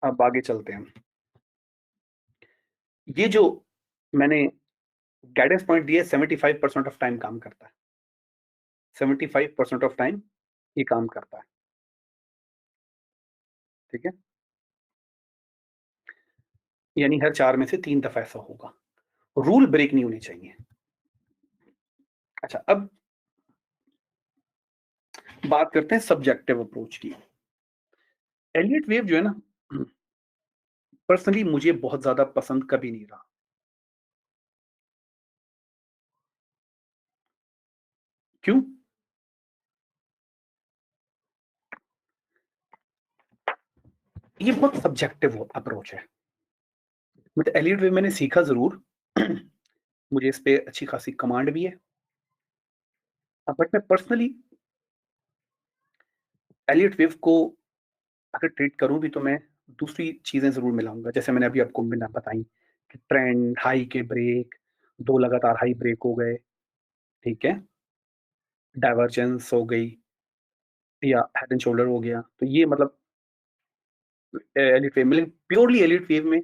अब आगे चलते हैं। ये जो मैंने गाइडेंस पॉइंट दिया 75% ऑफ टाइम काम करता है, 75% ऑफ टाइम ये काम करता है। ठीक है, यानी हर 4 में से 3 दफा ऐसा होगा, रूल ब्रेक नहीं होनी चाहिए। अच्छा, अब बात करते हैं सब्जेक्टिव अप्रोच की। एलियट वेव जो है ना, पर्सनली मुझे बहुत ज्यादा पसंद कभी नहीं रहा। क्यों? ये बहुत सब्जेक्टिव अप्रोच है। मतलब एलियट वेव मैंने सीखा जरूर, मुझे इस पे अच्छी खासी कमांड भी है, बट मैं पर्सनली एलियट वेव को अगर ट्रीट करूं भी तो मैं दूसरी चीजें जरूर मिलाऊंगा, जैसे मैंने अभी आपको बिना बताई कि ट्रेंड हाई के ब्रेक, 2 लगातार हाई ब्रेक हो गए, ठीक है, डाइवर्जेंस हो गई या हेड एंड शोल्डर हो गया, तो ये मतलब एलिट वेव मतलब प्योरली एलिट वेव में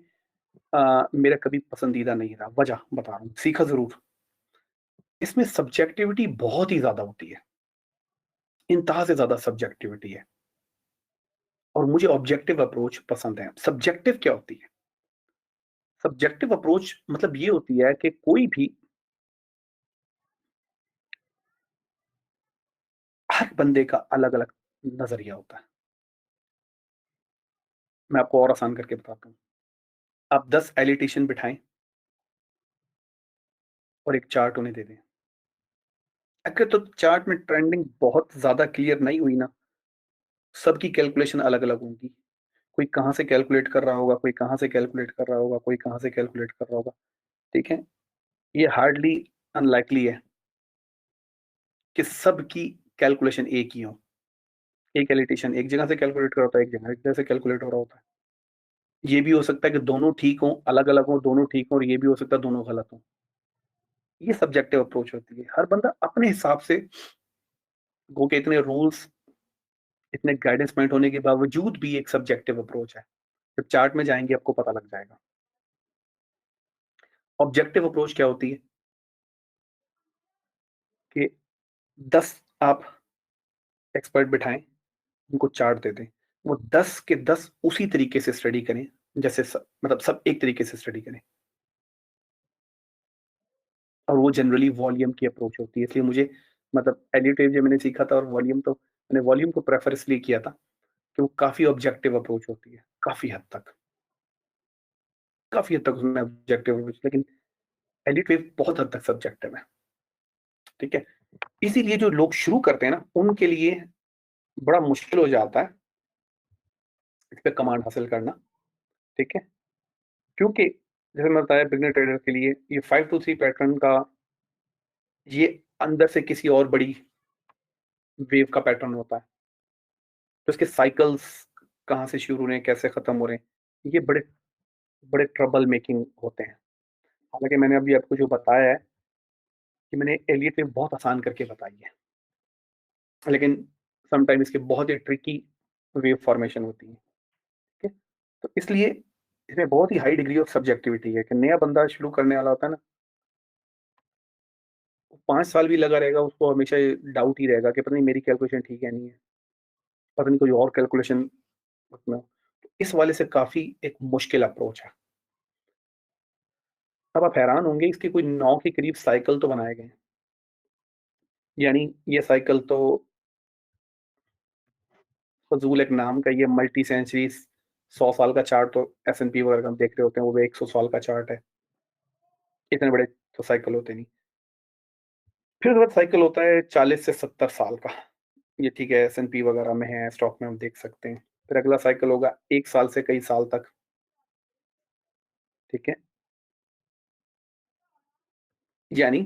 मेरा कभी पसंदीदा नहीं रहा। वजह बता रहा हूँ, सीखा जरूर, इसमें सब्जेक्टिविटी बहुत ही ज्यादा होती है, इंतहा से ज्यादा सब्जेक्टिविटी है। और मुझे ऑब्जेक्टिव अप्रोच पसंद है। सब्जेक्टिव क्या होती है? सब्जेक्टिव अप्रोच मतलब ये होती है कि कोई भी हर बंदे का अलग-अलग नज़रिया होता है। मैं आपको और आसान करके बताता हूँ। आप 10 एलिटिशियन बिठाएँ और एक चार्ट उन्हें दे दें। अगर तो चार्ट में ट्रेंडिंग बहुत ज़्यादा क्लियर नहीं हुई ना, सबकी कैलकुलेशन अलग-अलग होंगी। कोई कहाँ से कैलकुलेट कर रहा होगा, कोई कहाँ से कैलकुलेट कर रहा होगा, कोई कहाँ से कैलकुलेट कर रहा होगा, ठीक है? ये हार्डली अनलाइकली है कि सबकी कैलकुलेशन एक ही हो। एक एलिटिशियन एक जगह से कैलकुलेट कर रहा होता है, एक जगह से कैलकुलेट हो रहा होता है। ये भी हो सकता है कि दोनों ठीक हों, अलग-अलग हों, दोनों ठीक हों और ये भी हो सकता है दोनों गलत हों। ये सब्जेक्टिव अप्रोच होती है। हर बंदा अपने हिसाब से गो के इतने रूल्स, इतने गाइडेंस पॉइंट होने के बावजूद भी एक सब्जेक्टिव अप्रोच है। जब चार्ट में जाएँगे आपको पता लग जाएगा। ऑब्जेक्टिव अप्रोच क्या होती है कि 10 आप एक्सपर्ट बिठाएँ, उनको चार्ट दे दें। वो 10 के 10 उसी तरीके से स्टडी करें, जैसे मतलब सब एक तरीके से स्टडी करें। और वो जनरली वॉल्यूम की अप्रोच होती है। इसलिए मुझे मतलब एडिटिव जब मैंने सीखा था और वॉल्यूम तो मैंने वॉल्यूम को प्रेफ़र इसलिए किया था कि वो काफ़ी ऑब्जेक्टिव अप्रोच होती है, काफ़ी हद तक। काफ़ी हद तक उसमें ऑब्जेक्टिव अप्रोच लेकिन एडिटिव बहुत हद तक सब्जेक्टिव है, ठीक है? इसीलिए जो लोग शुरू करते हैं ना, उनके लिए बड़ा मुश्किल हो जाता है इस पे कमांड हासिल करना, ठीक है? क्योंकि जैसे मैंने बताया बिगिनर ट्रेडर के लिए ये 5 टू 3 पैटर्न का ये अंदर से किसी और बड़ी वेव का पैटर्न होता है। तो इसके साइकल्स कहाँ से शुरू हो रहे हैं, कैसे खत्म हो रहे हैं, ये बड़े बड़े ट्रबल मेकिंग होते हैं। हालाँकि मैंने अभी आपको जो बताया है कि मैंने एलियट वेव बहुत आसान करके बताई है, लेकिन समटाइम इसके बहुत ही ट्रिकी वेव फॉर्मेशन होती है, ठीक है? तो इसलिए इसमें बहुत ही हाई डिग्री ऑफ सब्जेक्टिविटी है कि नया बंदा शुरू करने वाला होता है ना, 5 साल भी लगा रहेगा, उसको हमेशा ये डाउट ही रहेगा कि पता नहीं मेरी कैलकुलेशन ठीक है नहीं है, पता नहीं कोई और कैलकुलेशन उसमें हो। तो इस वाले से काफ़ी एक मुश्किल अप्रोच है। अब आप हैरान होंगे इसके कोई 9 के करीब साइकिल तो बनाए गए हैं। यानी ये साइकिल तो फ़ज़ूल एक नाम का ये मल्टी सेंचुरी 100 साल का चार्ट तो एस&पी वगैरह का हम देख रहे होते हैं, वो भी 100 साल का चार्ट है। इतने बड़े तो साइकिल होते नहीं। फिर उसके बाद साइकिल होता है 40 से 70 साल का। ये ठीक है एस&पी वगैरह में है, स्टॉक में हम देख सकते हैं। फिर अगला साइकिल होगा 1 साल से कई साल तक, ठीक है? यानी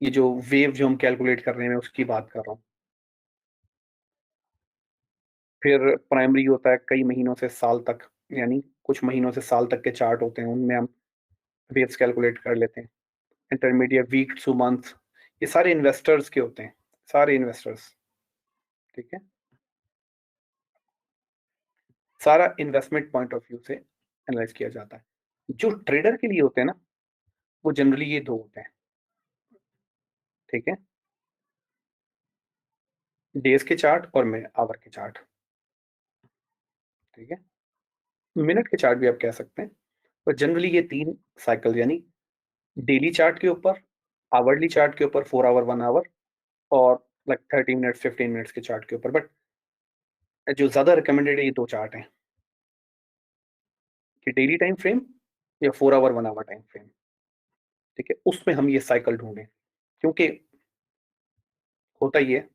ये जो वेव जो हम कैलकुलेट कर रहे हैं, मैं उसकी बात कर रहा हूँ। फिर प्राइमरी होता है कई महीनों से साल तक, यानी कुछ महीनों से साल तक के चार्ट होते हैं, उनमें हम वेव्स कैलकुलेट कर लेते हैं। इंटरमीडिएट वीक टू मंथ, ये सारे इन्वेस्टर्स के होते हैं, सारे इन्वेस्टर्स, ठीक है? सारा इन्वेस्टमेंट पॉइंट ऑफ व्यू से एनालाइज़ किया जाता है। जो ट्रेडर के लिए होते हैं ना, वो जनरली ये 2 होते हैं, ठीक है? डेज़ के चार्ट और आवर के चार्ट, ठीक है? मिनट के चार्ट भी आप कह सकते हैं, पर जनरली ये 3 साइकिल यानी डेली चार्ट के ऊपर, आवरली चार्ट के ऊपर 4 आवर, 1 आवर और लाइक 30 मिनट्स, 15 मिनट्स के चार्ट के ऊपर। बट जो ज़्यादा रिकमेंडेड है ये 2 चार्ट हैं कि डेली टाइम फ्रेम या 4 आवर, 1 आवर टाइम फ्रेम, ठीक है? उसमें हम ये साइकिल ढूँढें। क्योंकि होता ये है,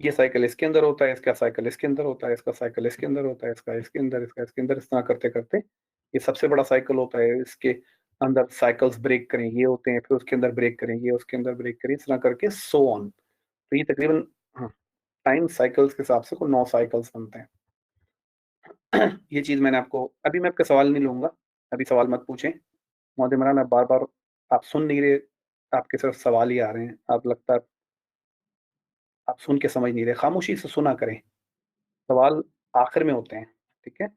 ये साइकिल इसके अंदर होता है, इसका साइकिल इसके अंदर होता है, इसका साइकिल इसके अंदर होता है, इसका इसके अंदर, इसका इसके अंदर, इस तरह करते-करते ये सबसे बड़ा साइकिल होता है। इसके अंदर साइकिल्स ब्रेक करें, ये होते हैं, फिर उसके अंदर ब्रेक करें, ये उसके अंदर ब्रेक करें, इस तरह करके सो ऑन। तो ये तकरीबन हाँ, टाइम साइकिल्स के हिसाब से कुल 9 साइकिल्स बनते हैं। ये चीज़ मैंने आपको अभी मैं आपका सवाल नहीं लूँगा, अभी सवाल मत पूछें। महोदय मेहरान आप बार-बार आप सुन नहीं रहे, आपके सिर्फ सवाल ही आ रहे हैं। आप लगता है आप सुन के समझ नहीं रहे, खामोशी से सुना करें। सवाल आखिर में होते हैं, ठीक है?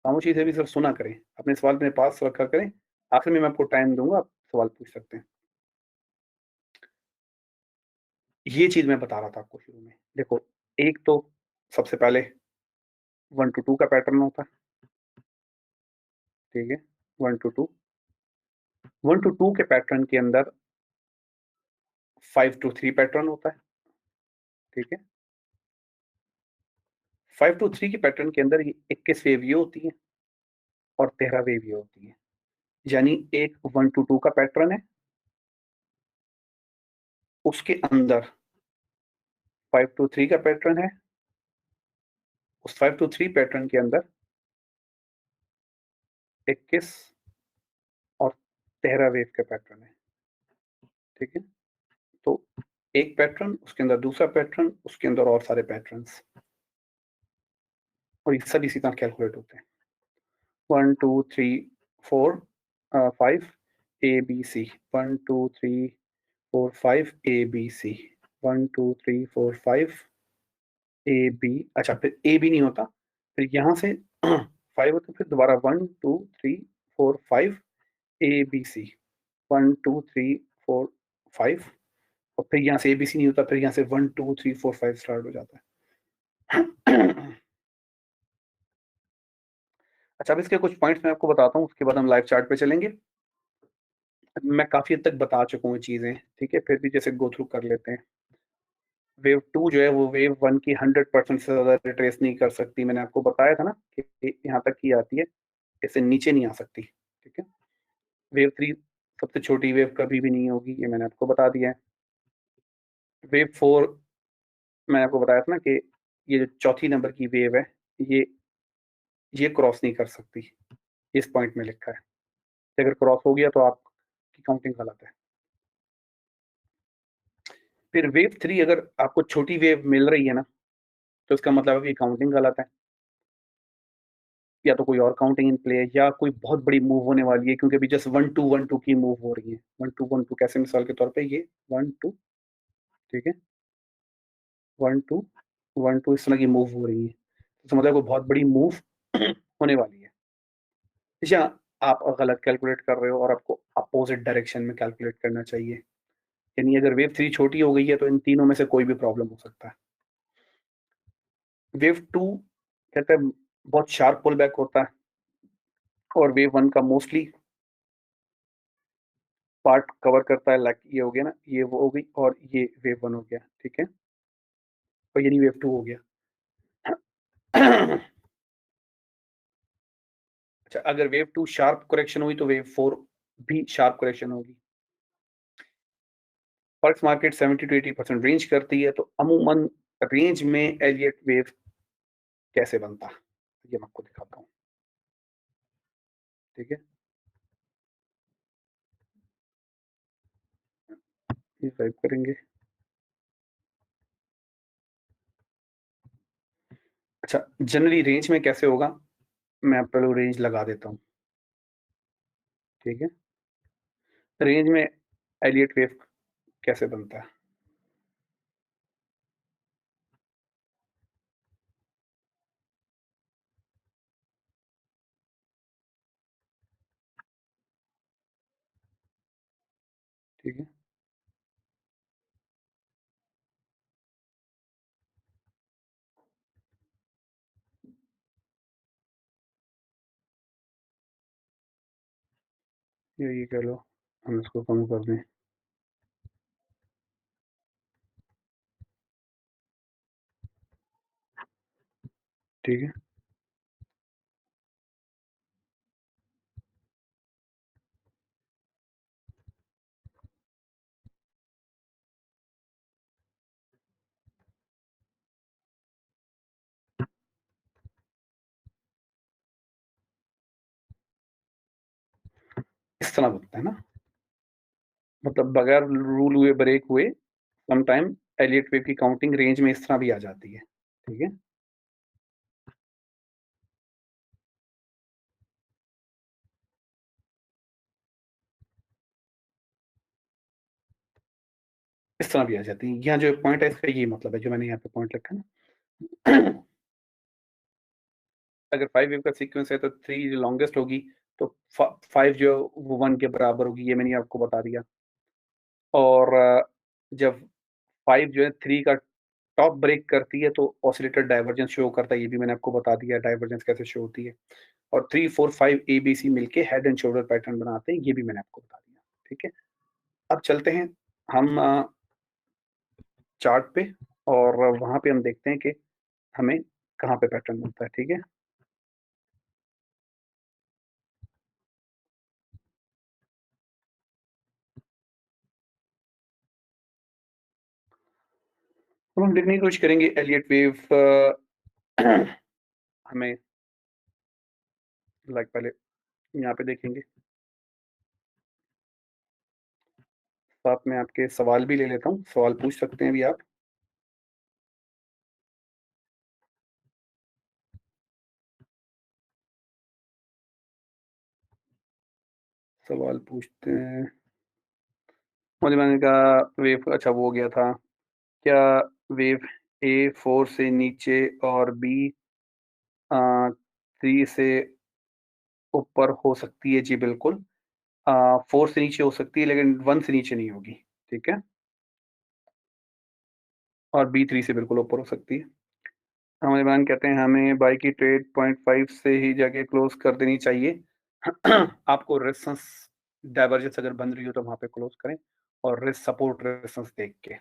खामोशी से भी सिर्फ सुना करें। अपने सवाल अपने पास रखा करें। आखिर में मैं आपको टाइम दूँगा, आप सवाल पूछ सकते हैं। ये चीज़ मैं बता रहा था आपको शुरू में। देखो, एक तो सबसे पहले 1 to 2 का पैटर्न होता है, ठीक है? 1 to 2 1 to 2 के पैटर्न के अंदर 5 to 3 पैटर्न होता है, ठीक है? 5 to 3 के पैटर्न के अंदर ये 21 वेव ये होती है और 13 वेव ये होती है। यानी एक 1 to 2 का पैटर्न है, उसके अंदर 5 to 3 का पैटर्न है, उस 5 to 3 पैटर्न के अंदर 21 और 13 वेव का पैटर्न है, ठीक है? तो एक पैटर्न, उसके अंदर दूसरा पैटर्न, उसके अंदर और सारे पैटर्न्स, और ये सब इसी तरह कैलकुलेट होते हैं। 1 2 3 4 5 A B C, 1 2 3 4 5 A B C, 1 2 3 4 5 A B, अच्छा फिर ए बी नहीं होता, फिर यहाँ से 5 होता है, फिर दोबारा 1 2 3 4 5 ए बी सी, 1 2 3 4 5, और फिर यहाँ से ए बी सी नहीं होता, फिर यहाँ से 1 2 3 4 5 स्टार्ट हो जाता है। अच्छा, अब इसके कुछ पॉइंट्स मैं आपको बताता हूँ, उसके बाद हम लाइव चार्ट पे चलेंगे। मैं काफ़ी हद तक बता चुका हूँ चीज़ें, ठीक है? फिर भी जैसे गो थ्रू कर लेते हैं। वेव 2 जो है वो वेव 1 की 100% से ज़्यादा रिट्रेस नहीं कर सकती। मैंने आपको बताया था ना कि यहाँ तक ही आती है, इससे नीचे नहीं आ सकती, ठीक है? वेव 3 सबसे छोटी वेव कभी भी नहीं होगी, ये मैंने आपको बता दिया है। वेव 4 मैंने आपको बताया था ना कि ये जो चौथी नंबर की वेव है, ये ये क्रॉस नहीं कर सकती, इस पॉइंट में लिखा है। अगर क्रॉस हो गया तो आपकी काउंटिंग गलत है। फिर वेव 3 अगर आपको छोटी वेव मिल रही है ना, तो इसका मतलब है कि काउंटिंग गलत है, या तो कोई और काउंटिंग इन प्ले है, या कोई बहुत बड़ी मूव होने वाली है, क्योंकि अभी जस्ट 1 2 1 2 की मूव हो रही है। 1 2 1 2 कैसे, मिसाल के तौर पे ये 1 2, ठीक है? 1 2 1 2 इस तरह की मूव हो रही है, तो इसका मतलब कोई बहुत बड़ी मूव होने वाली है। या आप गलत कैलकुलेट कर रहे हो और आपको अपोजिट डायरेक्शन में कैलकुलेट करना चाहिए। यानी अगर वेव 3 छोटी हो गई है तो इन तीनों में से कोई भी प्रॉब्लम हो सकता है। वेव 2 कहते हैं बहुत शार्प पुल बैक होता है, और वेव 1 का मोस्टली पार्ट कवर करता है, लाइक ये हो गया ना, ये वो हो गई, और ये वेव 1 हो गया, ठीक है? और यानी वेव 2 हो गया। अच्छा, अगर वेव 2 शार्प करेक्शन हुई तो वेव 4 भी शार्प करेक्शन होगी। फॉरेक्स मार्केट 70 to 80% रेंज करती है, तो अमूमन रेंज में एलियट वेव कैसे बनता है, ये मैं आपको दिखाता हूँ, ठीक है? ये टाइप करेंगे। अच्छा, जनरली रेंज में कैसे होगा, मैं पहले रेंज लगा देता हूँ, ठीक है? रेंज में एलियट वेव कैसे बनता है? ठीक है? ये कह लो, हम इसको कम कर दें, ठीक है? इस तरह बनता है ना, मतलब बगैर रूल हुए ब्रेक हुए सम टाइम एलियट वेव की काउंटिंग रेंज में इस तरह भी आ जाती है, ठीक है? इस तरह भी आ जाती है। यहाँ जो पॉइंट है इसका ये मतलब है, जो मैंने यहाँ पे पॉइंट रखा है ना। अगर 5 वेव का सीक्वेंस है तो 3 लॉन्गेस्ट होगी, तो 5 जो वो 1 के बराबर होगी, ये मैंने आपको बता दिया। और जब 5 जो है 3 का टॉप ब्रेक करती है तो ऑसिलेटर डाइवर्जेंस शो करता है, ये भी मैंने आपको बता दिया डाइवर्जेंस कैसे शो होती है। और 3, 4, 5 एबीसी मिलके हेड एंड शोल्डर पैटर्न बनाते हैं, ये भी मैंने आपको बता दिया, ठीक है? अब चलते हैं हम चार्ट पे और वहाँ पे हम देखते हैं कि हमें कहाँ पे पैटर्न मिलता है, ठीक है? अब हम देखने की कोशिश करेंगे एलियट वेव हमें लाइक पहले यहाँ पे देखेंगे। साथ में आपके सवाल भी ले लेता हूँ, सवाल पूछ सकते हैं अभी आप। सवाल पूछते हैं। मुझे मैंने कहा वेव अच्छा वो हो गया था। क्या वेव ए 4 से नीचे और बी 3 से ऊपर हो सकती है? जी बिल्कुल। 4 से नीचे हो सकती है लेकिन 1 से नीचे नहीं होगी, ठीक है? और बी 3 से बिल्कुल ऊपर हो सकती है। हमारे बयान कहते हैं हमें बाई की ट्रेड 0.5 से ही जाके क्लोज कर देनी चाहिए। आपको रेजिस्टेंस डाइवर्जेंस अगर बन रही हो तो वहाँ पे क्लोज करें और रिस्क सपोर्ट रेजिस्टेंस देख के।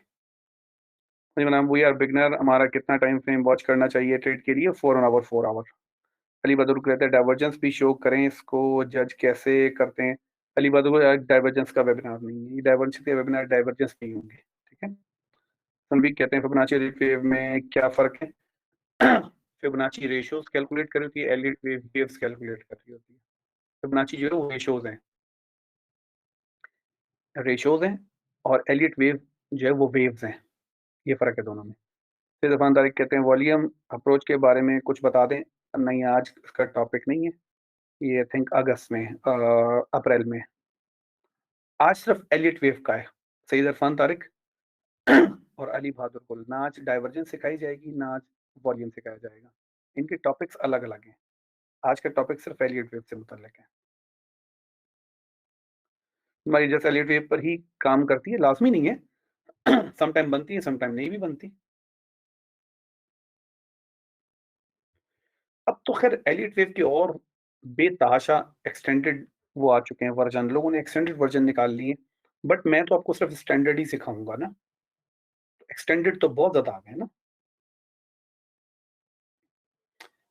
मुझे बनाम वी आर बिगनर, हमारा कितना टाइम फ्रेम वॉच करना चाहिए ट्रेड के लिए? 4 आवर 4 आवर। अली बदर कहते हैं डाइवर्जेंस भी शो करें, इसको जज कैसे करते हैं? अली बदर डाइवर्जेंस का वेबिनार नहीं है, ये डाइवर्जेंस के वेबिनार डाइवर्जेंस नहीं होंगे, ठीक है? संदीप कहते हैं फिबोनाची वेव में क्या फ़र्क है? फिबोनाची रेशियोज़ कैलकुलेट कर रही होती है, एलियट वेव्स कैलकुलेट कर रही होती है। फिबोनाची जो है वो रेशियोज़ हैं और एलियट वेव जो है वो वेव्स हैं, ये फ़र्क है दोनों में। फिर इरफान तारिक कहते हैं वॉल्यूम अप्रोच के बारे में कुछ बता दें। नहीं, आज इसका टॉपिक नहीं है, ये आई थिंक अगस्त में अप्रैल में। आज सिर्फ एलियट वेव का है। सईद इरफान तारिक और अली बहादुर गुल, ना आज डाइवर्जेंस सिखाई जाएगी ना आज वॉल्यूम सिखाया जाएगा। इनके टॉपिक्स अलग अलग हैं। आज का टॉपिक सिर्फ एलियट वेव से मुतल्लिक है। हमारी जैसे एलियट वेव पर ही काम करती है, लाजमी नहीं है। सम टाइम बनती है, सम टाइम नहीं भी बनती। अब तो खैर एलियट वेव के और बेतहाशा एक्सटेंडेड वो आ चुके हैं वर्जन, लोगों ने एक्सटेंडेड वर्जन निकाल लिए। बट मैं तो आपको सिर्फ स्टैंडर्ड ही सिखाऊंगा ना। एक्सटेंडेड तो बहुत ज्यादा आ गए ना।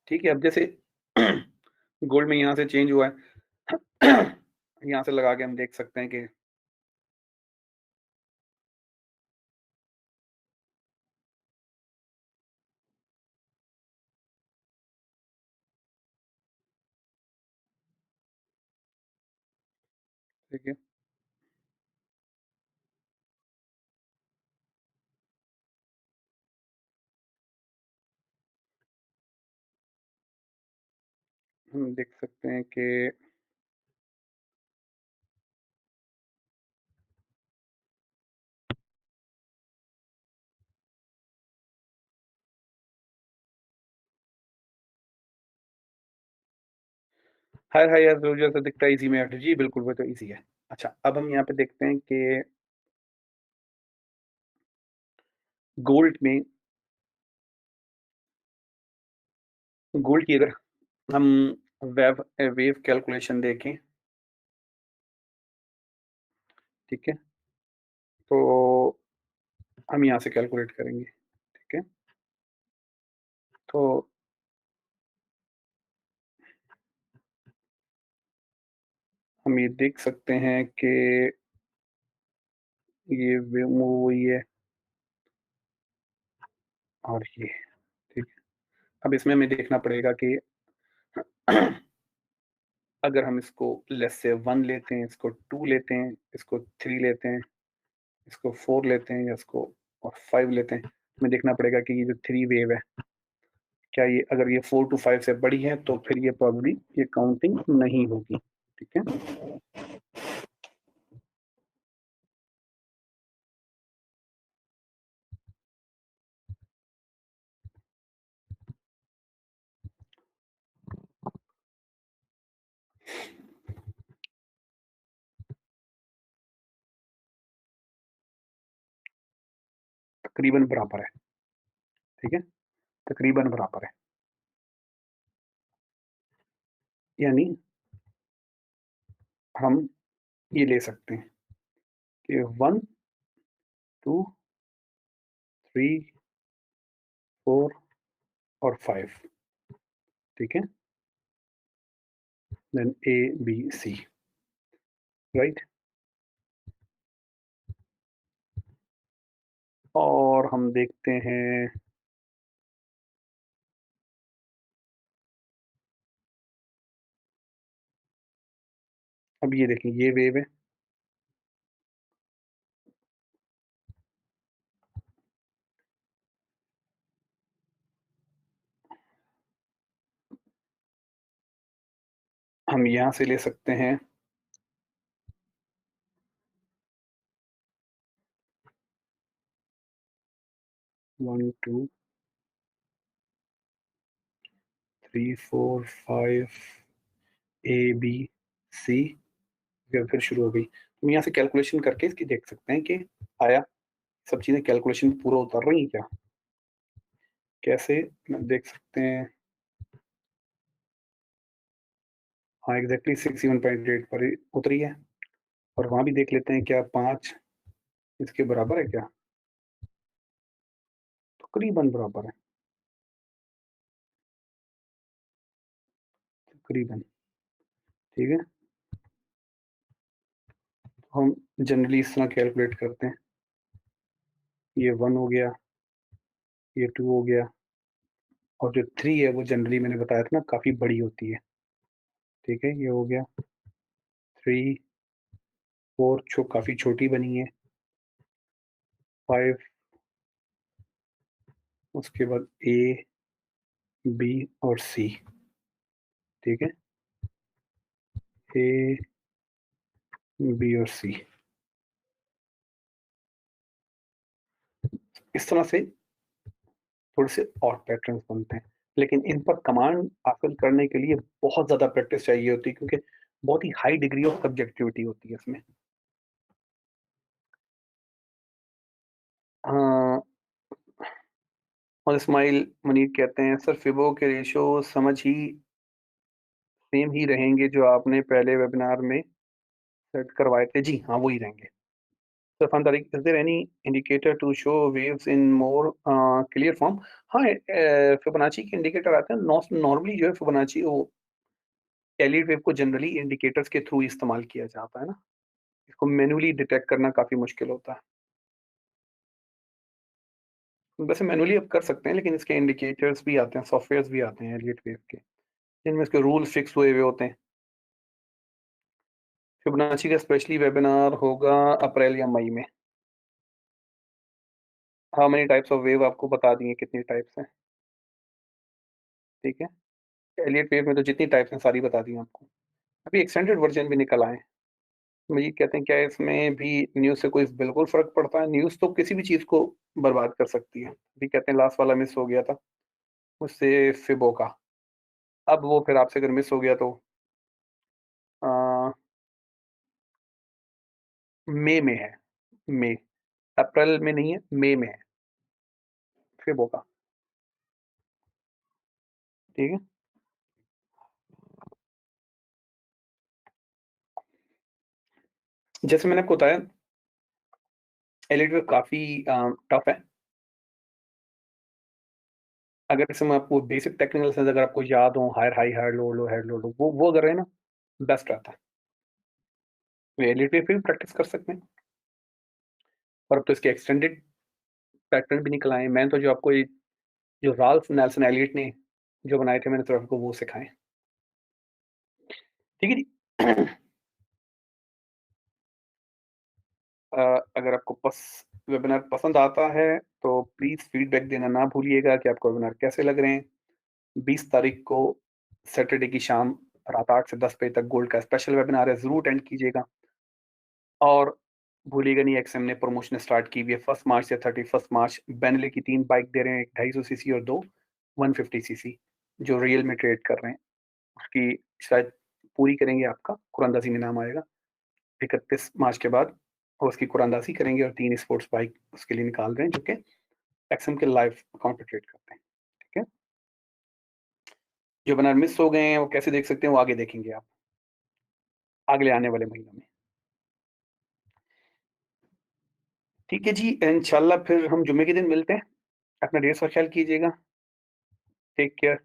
ठीक है, अब जैसे गोल्ड में यहाँ से चेंज हुआ है। यहाँ से लगा के हम देख सकते हैं कि ठीक है, हम देख सकते हैं कि हाय हाय यार रोजर से दिखता है इजी में जी बिल्कुल वो तो इजी है। अच्छा, अब हम यहाँ पे देखते हैं कि गोल्ड में गोल्ड की अगर हम वेव कैलकुलेशन देखें, ठीक है, तो हम यहाँ से कैलकुलेट करेंगे, ठीक है? तो हम ये देख सकते हैं कि ये वेव मूव हुई है और ये, ठीक है? अब इसमें हमें देखना पड़ेगा कि अगर हम इसको लेस से 1 लेते हैं, इसको 2 लेते हैं, इसको 3 लेते हैं, इसको 4 लेते हैं या इसको और 5 लेते हैं, हमें देखना पड़ेगा कि ये जो 3 वेव है, क्या ये अगर ये 4 टू 5 से बड़ी है तो फिर ये प्रॉब्ली ये काउंटिंग नहीं होगी, ठीक है? तकरीबन बराबर है। ठीक है, तकरीबन बराबर है। यानी हम ये ले सकते हैं कि 1, 2, 3, 4 और 5, ठीक है? देन ए, बी, सी, राइट? और हम देखते हैं अब ये देखें, ये वेव है, हम यहाँ से ले सकते हैं 1, 2, 3, 4, 5, ए, बी, सी, फिर शुरू हो गई। हम यहाँ से कैलकुलेशन करके इसकी देख सकते हैं कि आया सब चीज़ें कैलकुलेशन में पूरा उतर रही हैं क्या? कैसे देख सकते हैं? हाँ, एग्ज़ैक्टली 67.8 पर ही उतरी है। और वहाँ भी देख लेते हैं क्या 5 इसके बराबर है क्या? तकरीबन बराबर है, तकरीबन, ठीक है? तो हम जनरली इस तरह कैलकुलेट करते हैं, ये 1 हो गया, ये 2 हो गया और जो 3 है वो जनरली मैंने बताया था ना काफ़ी बड़ी होती है, ठीक है? ये हो गया 3, 4 काफ़ी छोटी बनी है, 5 उसके बाद ए, बी और सी, ठीक है? ए, बी और सी। इस तरह से थोड़े से और पैटर्न्स बनते हैं। लेकिन इन पर कमांड हासिल करने के लिए बहुत ज़्यादा प्रैक्टिस चाहिए होती है क्योंकि बहुत ही हाई डिग्री ऑफ सब्जेक्टिविटी होती है इसमें। हाँ, और इस्माइल मुनीर कहते हैं सर फिबो के रेशियो समझ ही सेम ही रहेंगे जो आपने पहले वेबिनार में सेट करवाए थे। जी हाँ, वही रहेंगे। So Irfan Tariq, is there any indicator to show waves in more clear form? हाँ, फिबोनाची के इंडिकेटर आते हैं। नॉर्मली जो है फिबोनाची वो एलिड वेव को जनरली इंडिकेटर्स के थ्रू इस्तेमाल किया जाता है ना। इसको मैन्युअली डिटेक्ट करना काफ़ी मुश्किल होता है। वैसे मैन्युअली आप कर सकते हैं लेकिन इसके इंडिकेटर्स भी आते हैं, सॉफ्टवेयर्स भी आते हैं एलिड वेव के, जिनमें इसके रूल्स फिक्स हुए हुए होते हैं। फिबोनाची का स्पेशली वेबिनार होगा अप्रैल या मई में। How many types of wave आपको बता दिए कितनी टाइप्स हैं, ठीक है? एलियट वेव में तो जितनी टाइप्स हैं सारी बता दी आपको। अभी एक्सटेंडेड वर्जन भी निकल आए हैं। वही कहते हैं क्या इसमें भी न्यूज़ से कोई बिल्कुल फ़र्क पड़ता है? न्यूज़ तो किसी भी चीज़ को बर्बाद कर सकती है। अभी कहते हैं लास्ट वाला मिस हो गया था, उससे फिबो का। अब वो फिर आपसे अगर मिस हो गया तो अ, मई में है, मई, अप्रैल में नहीं है, मई में है फिबो का, ठीक है? जैसे मैंने आपको बताया एलिट वेव काफ़ी टफ है। अगर जैसे मैं आपको बेसिक टेक्निकल सेंस अगर आपको याद हो higher high, higher low, low higher low, low वो अगर है ना बेस्ट रहता है। एलिट वेव पे भी प्रैक्टिस कर सकते हैं और अब तो इसके एक्सटेंडेड पैटर्न भी निकल आए हैं। मैंने तो जो आपको ये जो राल्फ नेल्सन एलियट ने जो बनाए थे मैंने तो आपको वो सिखाए। ठीक है जी। अगर आपको वेबिनार पसंद आता है तो प्लीज़ फीडबैक देना ना भूलिएगा कि आपको वेबिनार कैसे लग रहे हैं। 20 तारीख को सैटरडे की शाम रात 8 से 10 बजे तक गोल्ड का स्पेशल वेबिनार है, ज़रूर अटेंड कीजिएगा। और भूलिएगा नहीं एक्सएम ने प्रमोशन स्टार्ट की हुई है 1 मार्च से 31 मार्च बेंटली की 3 बाइक दे रहे हैं, एक 250 सीसी और 2 150 सीसी जो रियल में ट्रेड कर रहे हैं। उसकी शायद पूरी करेंगे आपका, कुरानदासी में नाम आएगा। 31 मार्च के बाद और उसकी कुरानदासी करेंगे और 3 स्पोर्ट्स बाइक उसके लिए निकाल रहे हैं जो कि एक्सएम के लाइव अकाउंट पे ट्रेड करते हैं, ठीक है? जो वेबिनार मिस हो गए हैं, वो कैसे देख सकते हैं, वो आगे देखेंगे आप, अगले आने वाले महीनों में। ठीक है जी, इंशाल्लाह फिर हम जुम्मे के दिन मिलते हैं। अपना ढेर सारा ख्याल कीजिएगा। Take care.